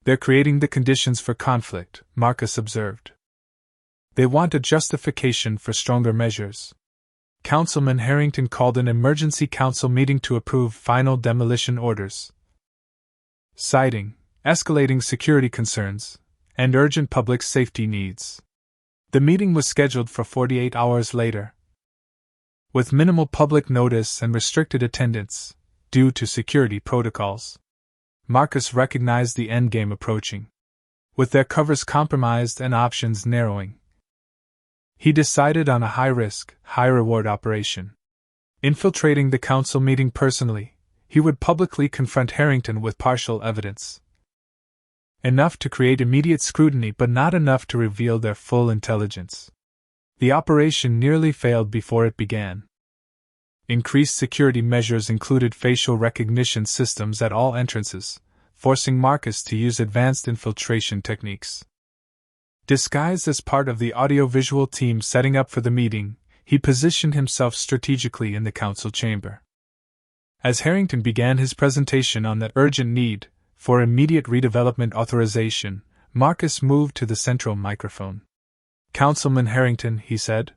"They're creating the conditions for conflict," Marcus observed. "They want a justification for stronger measures." Councilman Harrington called an emergency council meeting to approve final demolition orders, citing escalating security concerns and urgent public safety needs. The meeting was scheduled for 48 hours later. With minimal public notice and restricted attendance, due to security protocols, Marcus recognized the endgame approaching. With their covers compromised and options narrowing, he decided on a high-risk, high-reward operation. Infiltrating the council meeting personally, he would publicly confront Harrington with partial evidence. Enough to create immediate scrutiny but not enough to reveal their full intelligence. The operation nearly failed before it began. Increased security measures included facial recognition systems at all entrances, forcing Marcus to use advanced infiltration techniques. Disguised as part of the audiovisual team setting up for the meeting, he positioned himself strategically in the council chamber. As Harrington began his presentation on the urgent need for immediate redevelopment authorization, Marcus moved to the central microphone. "Councilman Harrington," he said,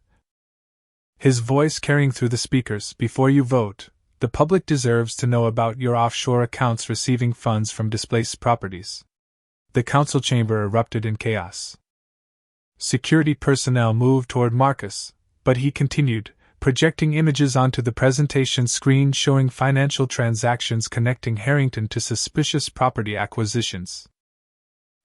his voice carrying through the speakers, "before you vote, the public deserves to know about your offshore accounts receiving funds from displaced properties." The council chamber erupted in chaos. Security personnel moved toward Marcus, but he continued, projecting images onto the presentation screen showing financial transactions connecting Harrington to suspicious property acquisitions.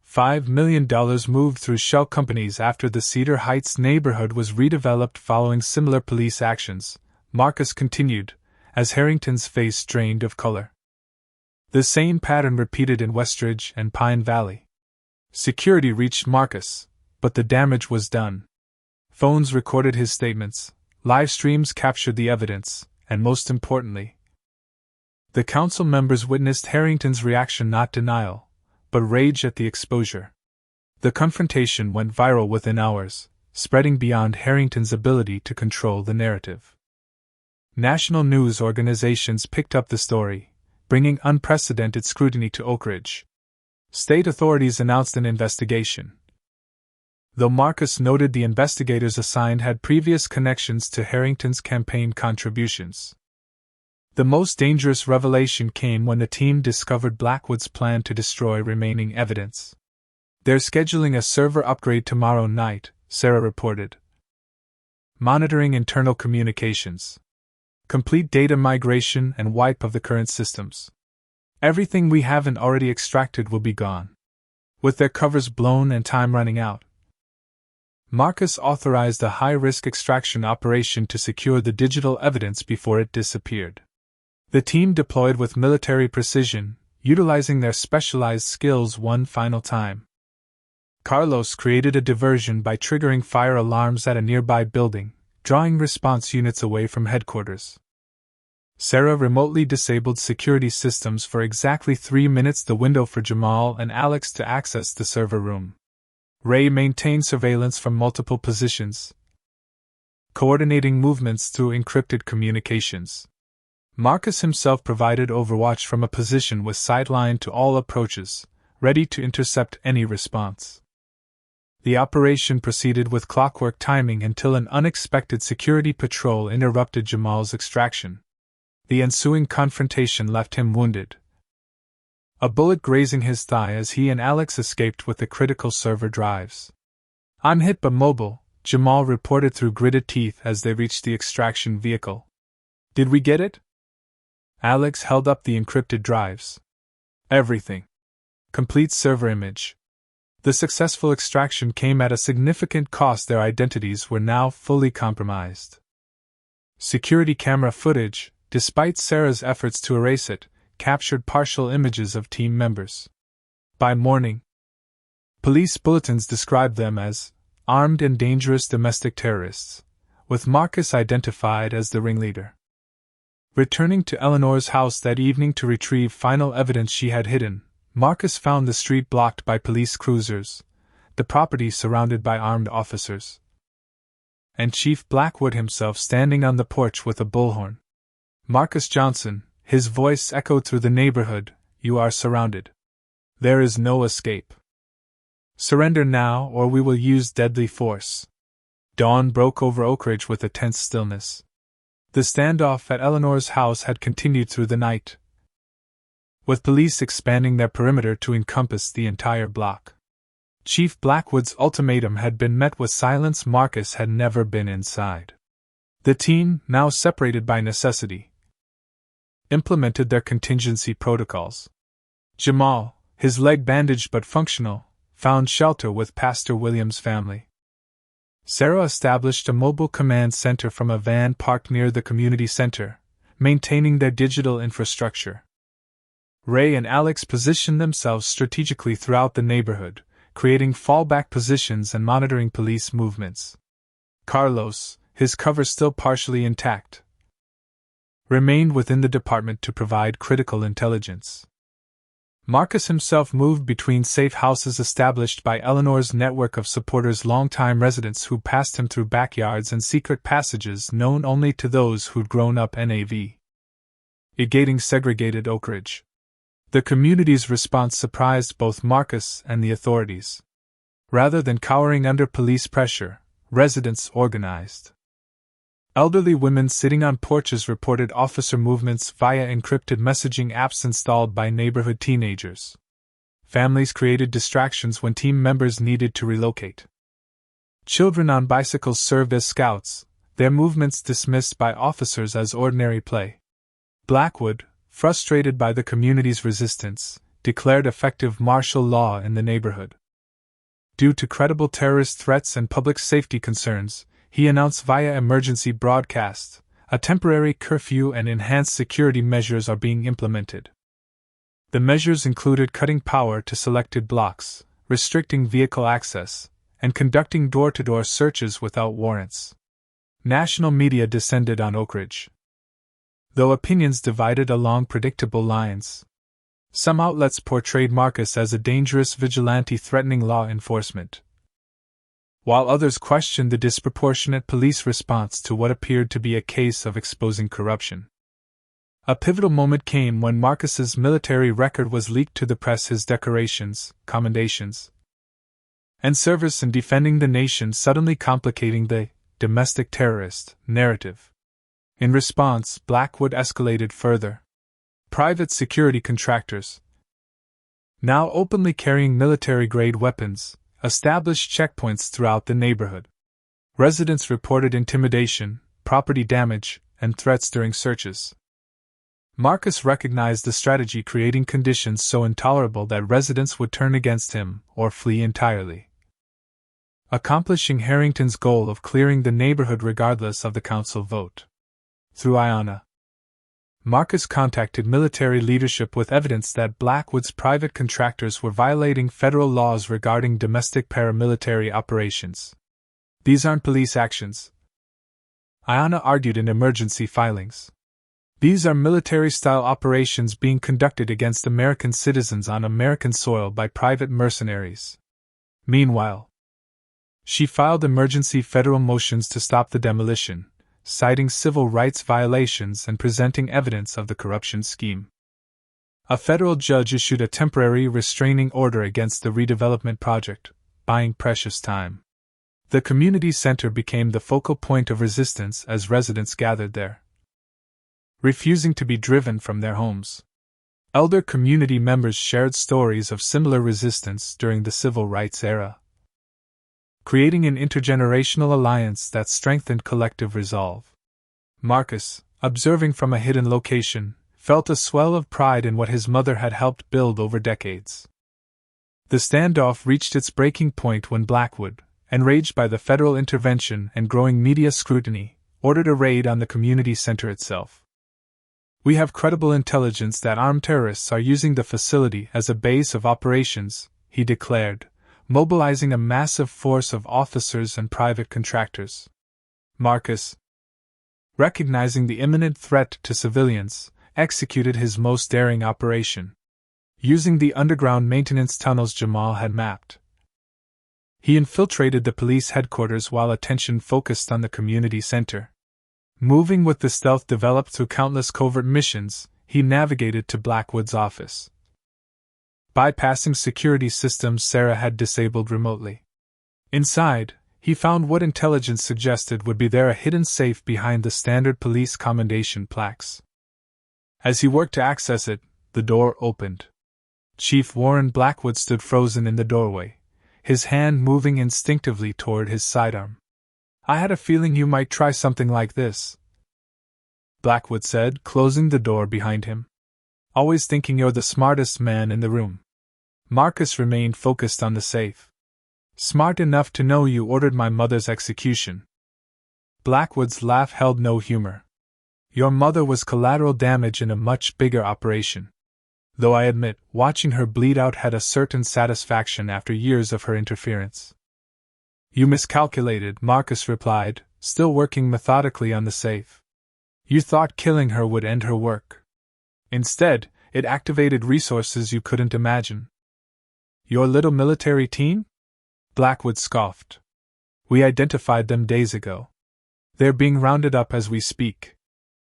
$5 million moved through shell companies after the Cedar Heights neighborhood was redeveloped following similar police actions, Marcus continued, as Harrington's face drained of color. The same pattern repeated in Westridge and Pine Valley. Security reached Marcus, but the damage was done. Phones recorded his statements, live streams captured the evidence, and most importantly, the council members witnessed Harrington's reaction, not denial, but rage at the exposure. The confrontation went viral within hours, spreading beyond Harrington's ability to control the narrative. National news organizations picked up the story, bringing unprecedented scrutiny to Oak Ridge. State authorities announced an investigation. Though Marcus noted the investigators assigned had previous connections to Harrington's campaign contributions. The most dangerous revelation came when the team discovered Blackwood's plan to destroy remaining evidence. "They're scheduling a server upgrade tomorrow night," Sarah reported. "Monitoring internal communications. Complete data migration and wipe of the current systems. Everything we haven't already extracted will be gone. With their covers blown and time running out." Marcus authorized a high-risk extraction operation to secure the digital evidence before it disappeared. The team deployed with military precision, utilizing their specialized skills one final time. Carlos created a diversion by triggering fire alarms at a nearby building, drawing response units away from headquarters. Sarah remotely disabled security systems for exactly 3 minutes, the window for Jamal and Alex to access the server room. Ray maintained surveillance from multiple positions, coordinating movements through encrypted communications. Marcus himself provided overwatch from a position with sightline to all approaches, ready to intercept any response. The operation proceeded with clockwork timing until an unexpected security patrol interrupted Jamal's extraction. The ensuing confrontation left him wounded, a bullet grazing his thigh as he and Alex escaped with the critical server drives. "I'm hit but mobile," Jamal reported through gritted teeth as they reached the extraction vehicle. "Did we get it?" Alex held up the encrypted drives. "Everything. Complete server image." The successful extraction came at a significant cost. Their identities were now fully compromised. Security camera footage, despite Sarah's efforts to erase it, captured partial images of team members. By morning, police bulletins described them as armed and dangerous domestic terrorists, with Marcus identified as the ringleader. Returning to Eleanor's house that evening to retrieve final evidence she had hidden, Marcus found the street blocked by police cruisers, the property surrounded by armed officers, and Chief Blackwood himself standing on the porch with a bullhorn. "Marcus Johnson," his voice echoed through the neighborhood, "you are surrounded. There is no escape. Surrender now or we will use deadly force." Dawn broke over Oak Ridge with a tense stillness. The standoff at Eleanor's house had continued through the night, with police expanding their perimeter to encompass the entire block. Chief Blackwood's ultimatum had been met with silence. Marcus had never been inside. The team, now separated by necessity, implemented their contingency protocols. Jamal, his leg bandaged but functional, found shelter with Pastor Williams' family. Sarah established a mobile command center from a van parked near the community center, maintaining their digital infrastructure. Ray and Alex positioned themselves strategically throughout the neighborhood, creating fallback positions and monitoring police movements. Carlos, his cover still partially intact, remained within the department to provide critical intelligence. Marcus himself moved between safe houses established by Eleanor's network of supporters, longtime residents who passed him through backyards and secret passages known only to those who'd grown up NAV. Gating segregated Oak Ridge. The community's response surprised both Marcus and the authorities. Rather than cowering under police pressure, residents organized. Elderly women sitting on porches reported officer movements via encrypted messaging apps installed by neighborhood teenagers. Families created distractions when team members needed to relocate. Children on bicycles served as scouts, their movements dismissed by officers as ordinary play. Blackwood, frustrated by the community's resistance, declared effective martial law in the neighborhood. Due to credible terrorist threats and public safety concerns, he announced via emergency broadcast, a temporary curfew and enhanced security measures are being implemented. The measures included cutting power to selected blocks, restricting vehicle access, and conducting door-to-door searches without warrants. National media descended on Oak Ridge, though opinions divided along predictable lines. Some outlets portrayed Marcus as a dangerous vigilante threatening law enforcement, while others questioned the disproportionate police response to what appeared to be a case of exposing corruption. A pivotal moment came when Marcus's military record was leaked to the press, his decorations, commendations, and service in defending the nation suddenly complicating the domestic terrorist narrative. In response, Blackwood escalated further. Private security contractors, now openly carrying military-grade weapons, established checkpoints throughout the neighborhood. Residents reported intimidation, property damage, and threats during searches. Marcus recognized the strategy, creating conditions so intolerable that residents would turn against him or flee entirely, accomplishing Harrington's goal of clearing the neighborhood regardless of the council vote. Through Ayanna, Marcus contacted military leadership with evidence that Blackwood's private contractors were violating federal laws regarding domestic paramilitary operations. These aren't police actions, Ayanna argued in emergency filings. These are military-style operations being conducted against American citizens on American soil by private mercenaries. Meanwhile, she filed emergency federal motions to stop the demolition, citing civil rights violations and presenting evidence of the corruption scheme. A federal judge issued a temporary restraining order against the redevelopment project, buying precious time. The community center became the focal point of resistance as residents gathered there, refusing to be driven from their homes. Elder community members shared stories of similar resistance during the civil rights era, creating an intergenerational alliance that strengthened collective resolve. Marcus, observing from a hidden location, felt a swell of pride in what his mother had helped build over decades. The standoff reached its breaking point when Blackwood, enraged by the federal intervention and growing media scrutiny, ordered a raid on the community center itself. "We have credible intelligence that armed terrorists are using the facility as a base of operations," he declared, mobilizing a massive force of officers and private contractors. Marcus, recognizing the imminent threat to civilians, executed his most daring operation. Using the underground maintenance tunnels Jamal had mapped, he infiltrated the police headquarters while attention focused on the community center. Moving with the stealth developed through countless covert missions, he navigated to Blackwood's office, bypassing security systems Sarah had disabled remotely. Inside, he found what intelligence suggested would be there, a hidden safe behind the standard police commendation plaques. As he worked to access it, the door opened. Chief Warren Blackwood stood frozen in the doorway, his hand moving instinctively toward his sidearm. "I had a feeling you might try something like this," Blackwood said, closing the door behind him. "Always thinking you're the smartest man in the room." Marcus remained focused on the safe. "Smart enough to know you ordered my mother's execution." Blackwood's laugh held no humor. "Your mother was collateral damage in a much bigger operation. Though I admit, watching her bleed out had a certain satisfaction after years of her interference." "You miscalculated," Marcus replied, still working methodically on the safe. "You thought killing her would end her work. Instead, it activated resources you couldn't imagine." "Your little military team?" Blackwood scoffed. "We identified them days ago. They're being rounded up as we speak."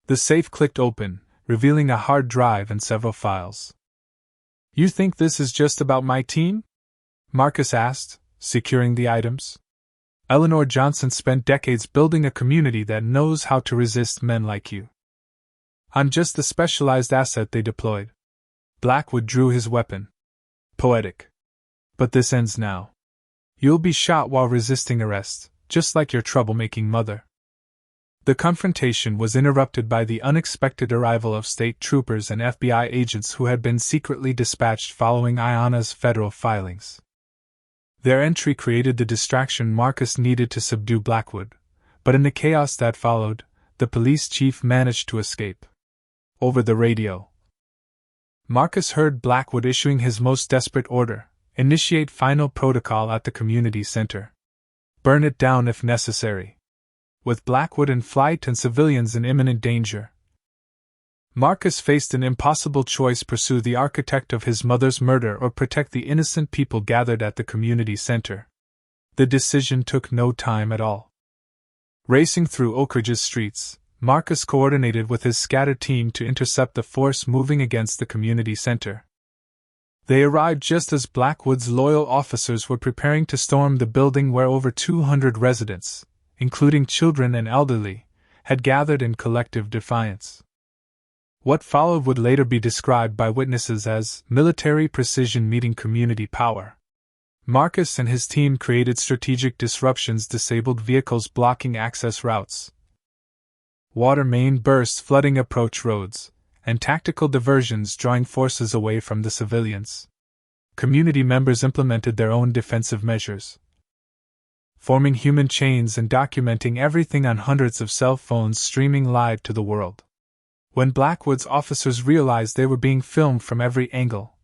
The safe clicked open, revealing a hard drive and several files. "You think this is just about my team?" Marcus asked, securing the items. "Eleanor Johnson spent decades building a community that knows how to resist men like you. I'm just the specialized asset they deployed." Blackwood drew his weapon. "Poetic. But this ends now. You'll be shot while resisting arrest, just like your troublemaking mother." The confrontation was interrupted by the unexpected arrival of state troopers and FBI agents who had been secretly dispatched following Ayanna's federal filings. Their entry created the distraction Marcus needed to subdue Blackwood, but in the chaos that followed, the police chief managed to escape. Over the radio, Marcus heard Blackwood issuing his most desperate order: initiate final protocol at the community center. Burn it down if necessary. With Blackwood in flight and civilians in imminent danger, Marcus faced an impossible choice: pursue the architect of his mother's murder or protect the innocent people gathered at the community center. The decision took no time at all. Racing through Oak Ridge's streets, Marcus coordinated with his scattered team to intercept the force moving against the community center. They arrived just as Blackwood's loyal officers were preparing to storm the building where over 200 residents, including children and elderly, had gathered in collective defiance. What followed would later be described by witnesses as military precision meeting community power. Marcus and his team created strategic disruptions, disabled vehicles blocking access routes, water main bursts flooding approach roads, and tactical diversions drawing forces away from the civilians. Community members implemented their own defensive measures, forming human chains and documenting everything on hundreds of cell phones streaming live to the world. When Blackwood's officers realized they were being filmed from every angle,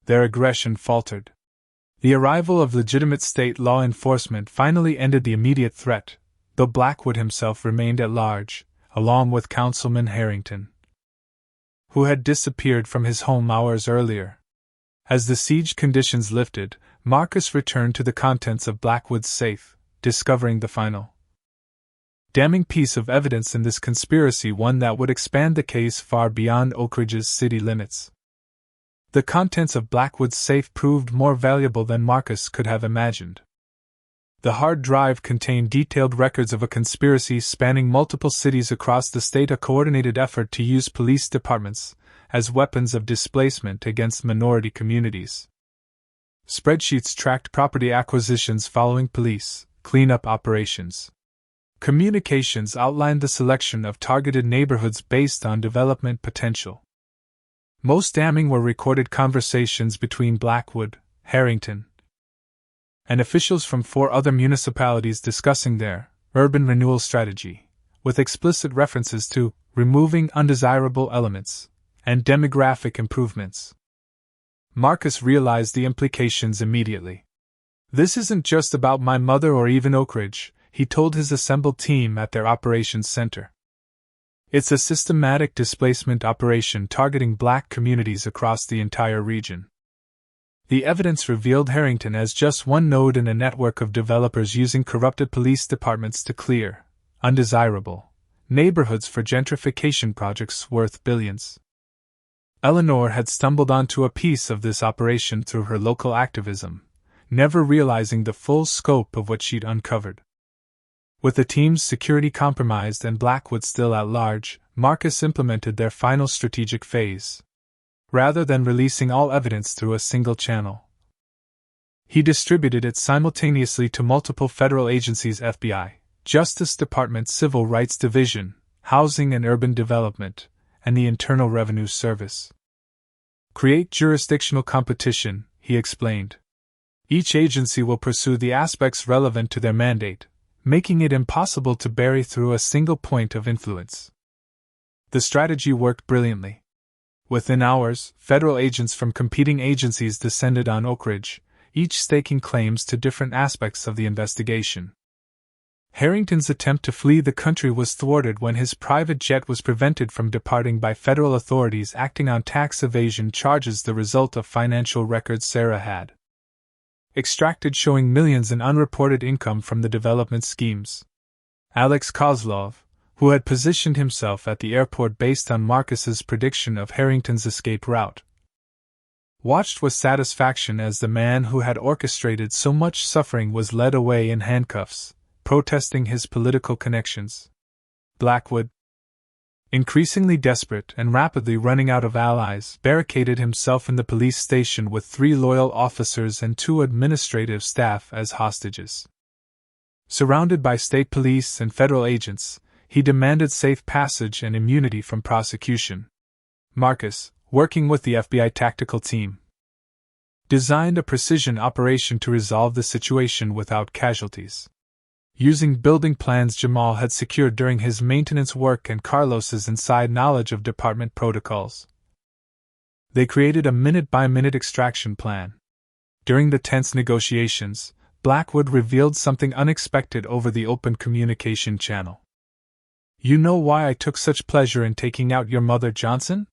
their aggression faltered. The arrival of legitimate state law enforcement finally ended the immediate threat, though Blackwood himself remained at large, along with Councilman Harrington, who had disappeared from his home hours earlier. As the siege conditions lifted, Marcus returned to the contents of Blackwood's safe, discovering the final damning piece of evidence in this conspiracy, one that would expand the case far beyond Oak Ridge's city limits. The contents of Blackwood's safe proved more valuable than Marcus could have imagined. The hard drive contained detailed records of a conspiracy spanning multiple cities across the state, a coordinated effort to use police departments as weapons of displacement against minority communities. Spreadsheets tracked property acquisitions following police cleanup operations. Communications outlined the selection of targeted neighborhoods based on development potential. Most damning were recorded conversations between Blackwood, Harrington, and officials from 4 other municipalities discussing their urban renewal strategy, with explicit references to removing undesirable elements and demographic improvements. Marcus realized the implications immediately. "This isn't just about my mother or even Oak Ridge," he told his assembled team at their operations center. "It's a systematic displacement operation targeting Black communities across the entire region." The evidence revealed Harrington as just one node in a network of developers using corrupted police departments to clear undesirable neighborhoods for gentrification projects worth billions. Eleanor had stumbled onto a piece of this operation through her local activism, never realizing the full scope of what she'd uncovered. With the team's security compromised and Blackwood still at large, Marcus implemented their final strategic phase. Rather than releasing all evidence through a single channel, he distributed it simultaneously to multiple federal agencies: FBI, Justice Department, Civil Rights Division, Housing and Urban Development, and the Internal Revenue Service. "Create jurisdictional competition," he explained. "Each agency will pursue the aspects relevant to their mandate, making it impossible to bury through a single point of influence." The strategy worked brilliantly. Within hours, federal agents from competing agencies descended on Oak Ridge, each staking claims to different aspects of the investigation. Harrington's attempt to flee the country was thwarted when his private jet was prevented from departing by federal authorities acting on tax evasion charges, the result of financial records Sarah had extracted showing millions in unreported income from the development schemes. Alex Kozlov, who had positioned himself at the airport based on Marcus's prediction of Harrington's escape route, watched with satisfaction as the man who had orchestrated so much suffering was led away in handcuffs, protesting his political connections. Blackwood, increasingly desperate and rapidly running out of allies, barricaded himself in the police station with 3 loyal officers and 2 administrative staff as hostages. Surrounded by state police and federal agents, he demanded safe passage and immunity from prosecution. Marcus, working with the FBI tactical team, designed a precision operation to resolve the situation without casualties. Using building plans Jamal had secured during his maintenance work and Carlos's inside knowledge of department protocols, they created a minute-by-minute extraction plan. During the tense negotiations, Blackwood revealed something unexpected over the open communication channel. "You know why I took such pleasure in taking out your mother, Johnson?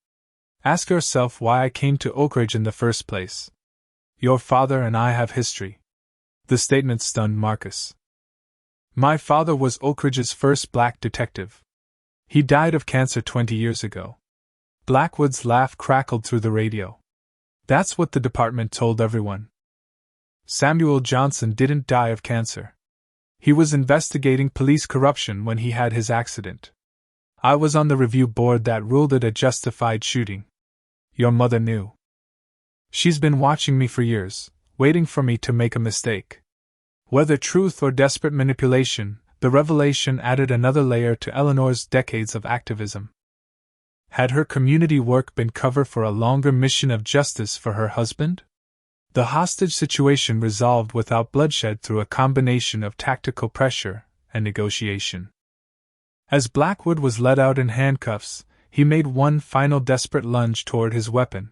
Ask yourself why I came to Oak Ridge in the first place. Your father and I have history. The statement stunned Marcus. My father was Oak Ridge's first black detective. He died of cancer 20 years ago. Blackwood's laugh crackled through the radio. That's what the department told everyone. Samuel Johnson didn't die of cancer. He was investigating police corruption when he had his accident. I was on the review board that ruled it a justified shooting. Your mother knew. She's been watching me for years, waiting for me to make a mistake. Whether truth or desperate manipulation, the revelation added another layer to Eleanor's decades of activism. Had her community work been cover for a longer mission of justice for her husband? The hostage situation resolved without bloodshed through a combination of tactical pressure and negotiation. As Blackwood was led out in handcuffs, he made one final desperate lunge toward his weapon.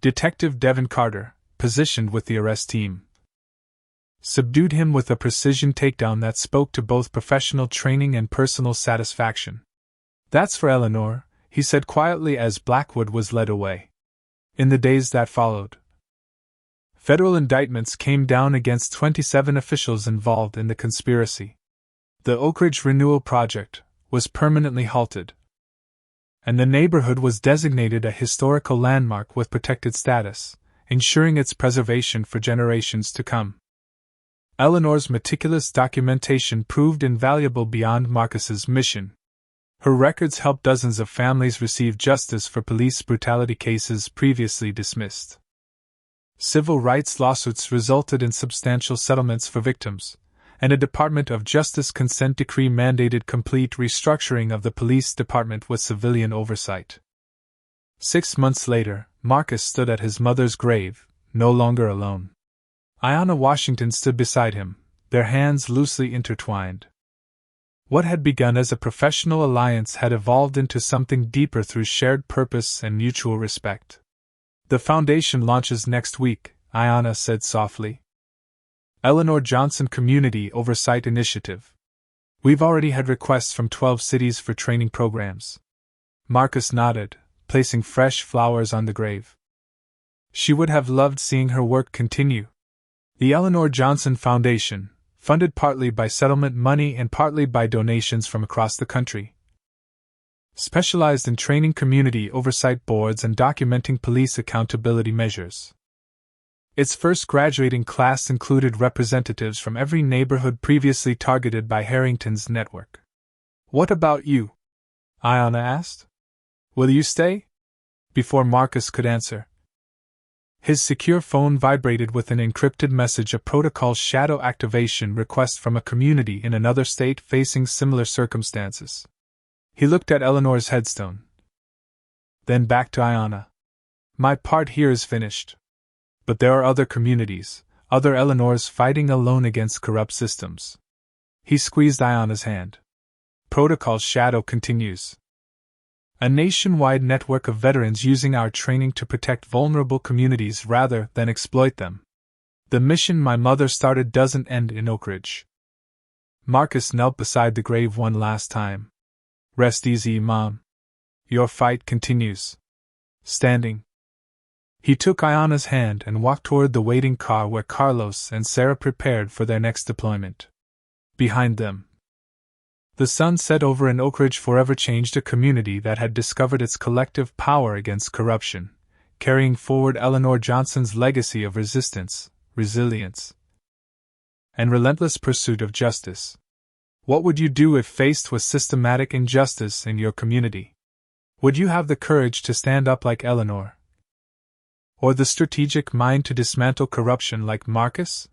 Detective Devin Carter, positioned with the arrest team, subdued him with a precision takedown that spoke to both professional training and personal satisfaction. That's for Eleanor, he said quietly as Blackwood was led away. In the days that followed, federal indictments came down against 27 officials involved in the conspiracy. The Oak Ridge Renewal Project was permanently halted, and the neighborhood was designated a historical landmark with protected status, ensuring its preservation for generations to come. Eleanor's meticulous documentation proved invaluable beyond Marcus's mission. Her records helped dozens of families receive justice for police brutality cases previously dismissed. Civil rights lawsuits resulted in substantial settlements for victims, and a Department of Justice consent decree mandated complete restructuring of the police department with civilian oversight. 6 months later, Marcus stood at his mother's grave, no longer alone. Ayanna Washington stood beside him, their hands loosely intertwined. What had begun as a professional alliance had evolved into something deeper through shared purpose and mutual respect. The foundation launches next week, Ayanna said softly. Eleanor Johnson Community Oversight Initiative. We've already had requests from 12 cities for training programs. Marcus nodded, placing fresh flowers on the grave. She would have loved seeing her work continue. The Eleanor Johnson Foundation, funded partly by settlement money and partly by donations from across the country, specialized in training community oversight boards and documenting police accountability measures. Its first graduating class included representatives from every neighborhood previously targeted by Harrington's network. What about you? Ayanna asked. Will you stay? Before Marcus could answer, his secure phone vibrated with an encrypted message, a protocol shadow activation request from a community in another state facing similar circumstances. He looked at Eleanor's headstone. Then back to Ayanna. My part here is finished. But there are other communities, other Eleanors fighting alone against corrupt systems. He squeezed Ayanna's hand. Protocol Shadow continues. A nationwide network of veterans using our training to protect vulnerable communities rather than exploit them. The mission my mother started doesn't end in Oak Ridge. Marcus knelt beside the grave one last time. Rest easy, Mom. Your fight continues. Standing. He took Ayanna's hand and walked toward the waiting car where Carlos and Sarah prepared for their next deployment. Behind them, the sun set over an Oak Ridge forever changed, a community that had discovered its collective power against corruption, carrying forward Eleanor Johnson's legacy of resistance, resilience, and relentless pursuit of justice. What would you do if faced with systematic injustice in your community? Would you have the courage to stand up like Eleanor? Or the strategic mind to dismantle corruption like Marcus?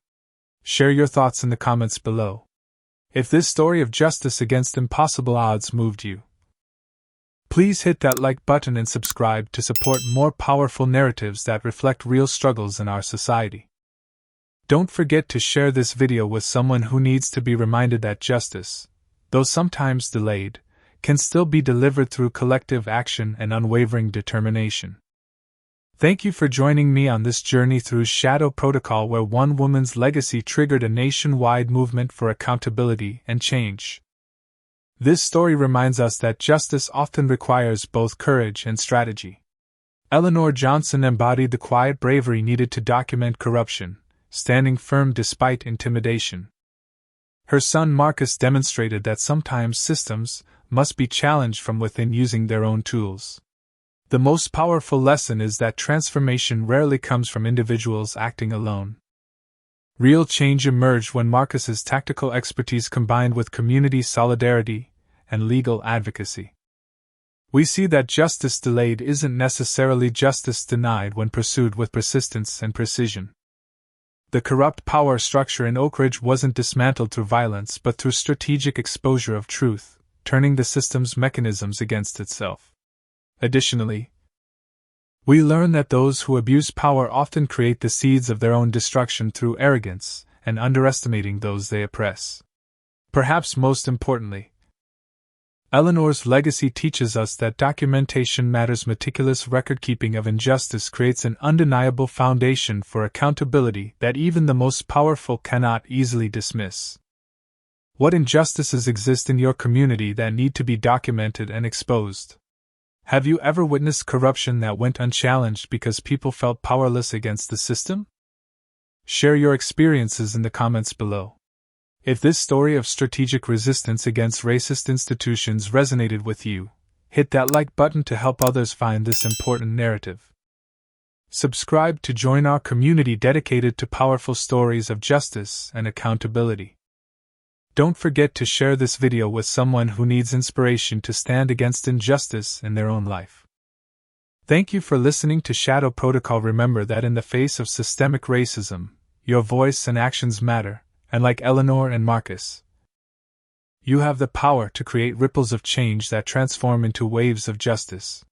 Share your thoughts in the comments below. If this story of justice against impossible odds moved you, please hit that like button and subscribe to support more powerful narratives that reflect real struggles in our society. Don't forget to share this video with someone who needs to be reminded that justice, though sometimes delayed, can still be delivered through collective action and unwavering determination. Thank you for joining me on this journey through Shadow Protocol, where one woman's legacy triggered a nationwide movement for accountability and change. This story reminds us that justice often requires both courage and strategy. Eleanor Johnson embodied the quiet bravery needed to document corruption, standing firm despite intimidation. Her son Marcus demonstrated that sometimes systems must be challenged from within using their own tools. The most powerful lesson is that transformation rarely comes from individuals acting alone. Real change emerged when Marcus's tactical expertise combined with community solidarity and legal advocacy. We see that justice delayed isn't necessarily justice denied when pursued with persistence and precision. The corrupt power structure in Oak Ridge wasn't dismantled through violence but through strategic exposure of truth, turning the system's mechanisms against itself. Additionally, we learn that those who abuse power often create the seeds of their own destruction through arrogance and underestimating those they oppress. Perhaps most importantly, Eleanor's legacy teaches us that documentation matters. Meticulous record-keeping of injustice creates an undeniable foundation for accountability that even the most powerful cannot easily dismiss. What injustices exist in your community that need to be documented and exposed? Have you ever witnessed corruption that went unchallenged because people felt powerless against the system? Share your experiences in the comments below. If this story of strategic resistance against racist institutions resonated with you, hit that like button to help others find this important narrative. Subscribe to join our community dedicated to powerful stories of justice and accountability. Don't forget to share this video with someone who needs inspiration to stand against injustice in their own life. Thank you for listening to Shadow Protocol. Remember that in the face of systemic racism, your voice and actions matter. And like Eleanor and Marcus, you have the power to create ripples of change that transform into waves of justice.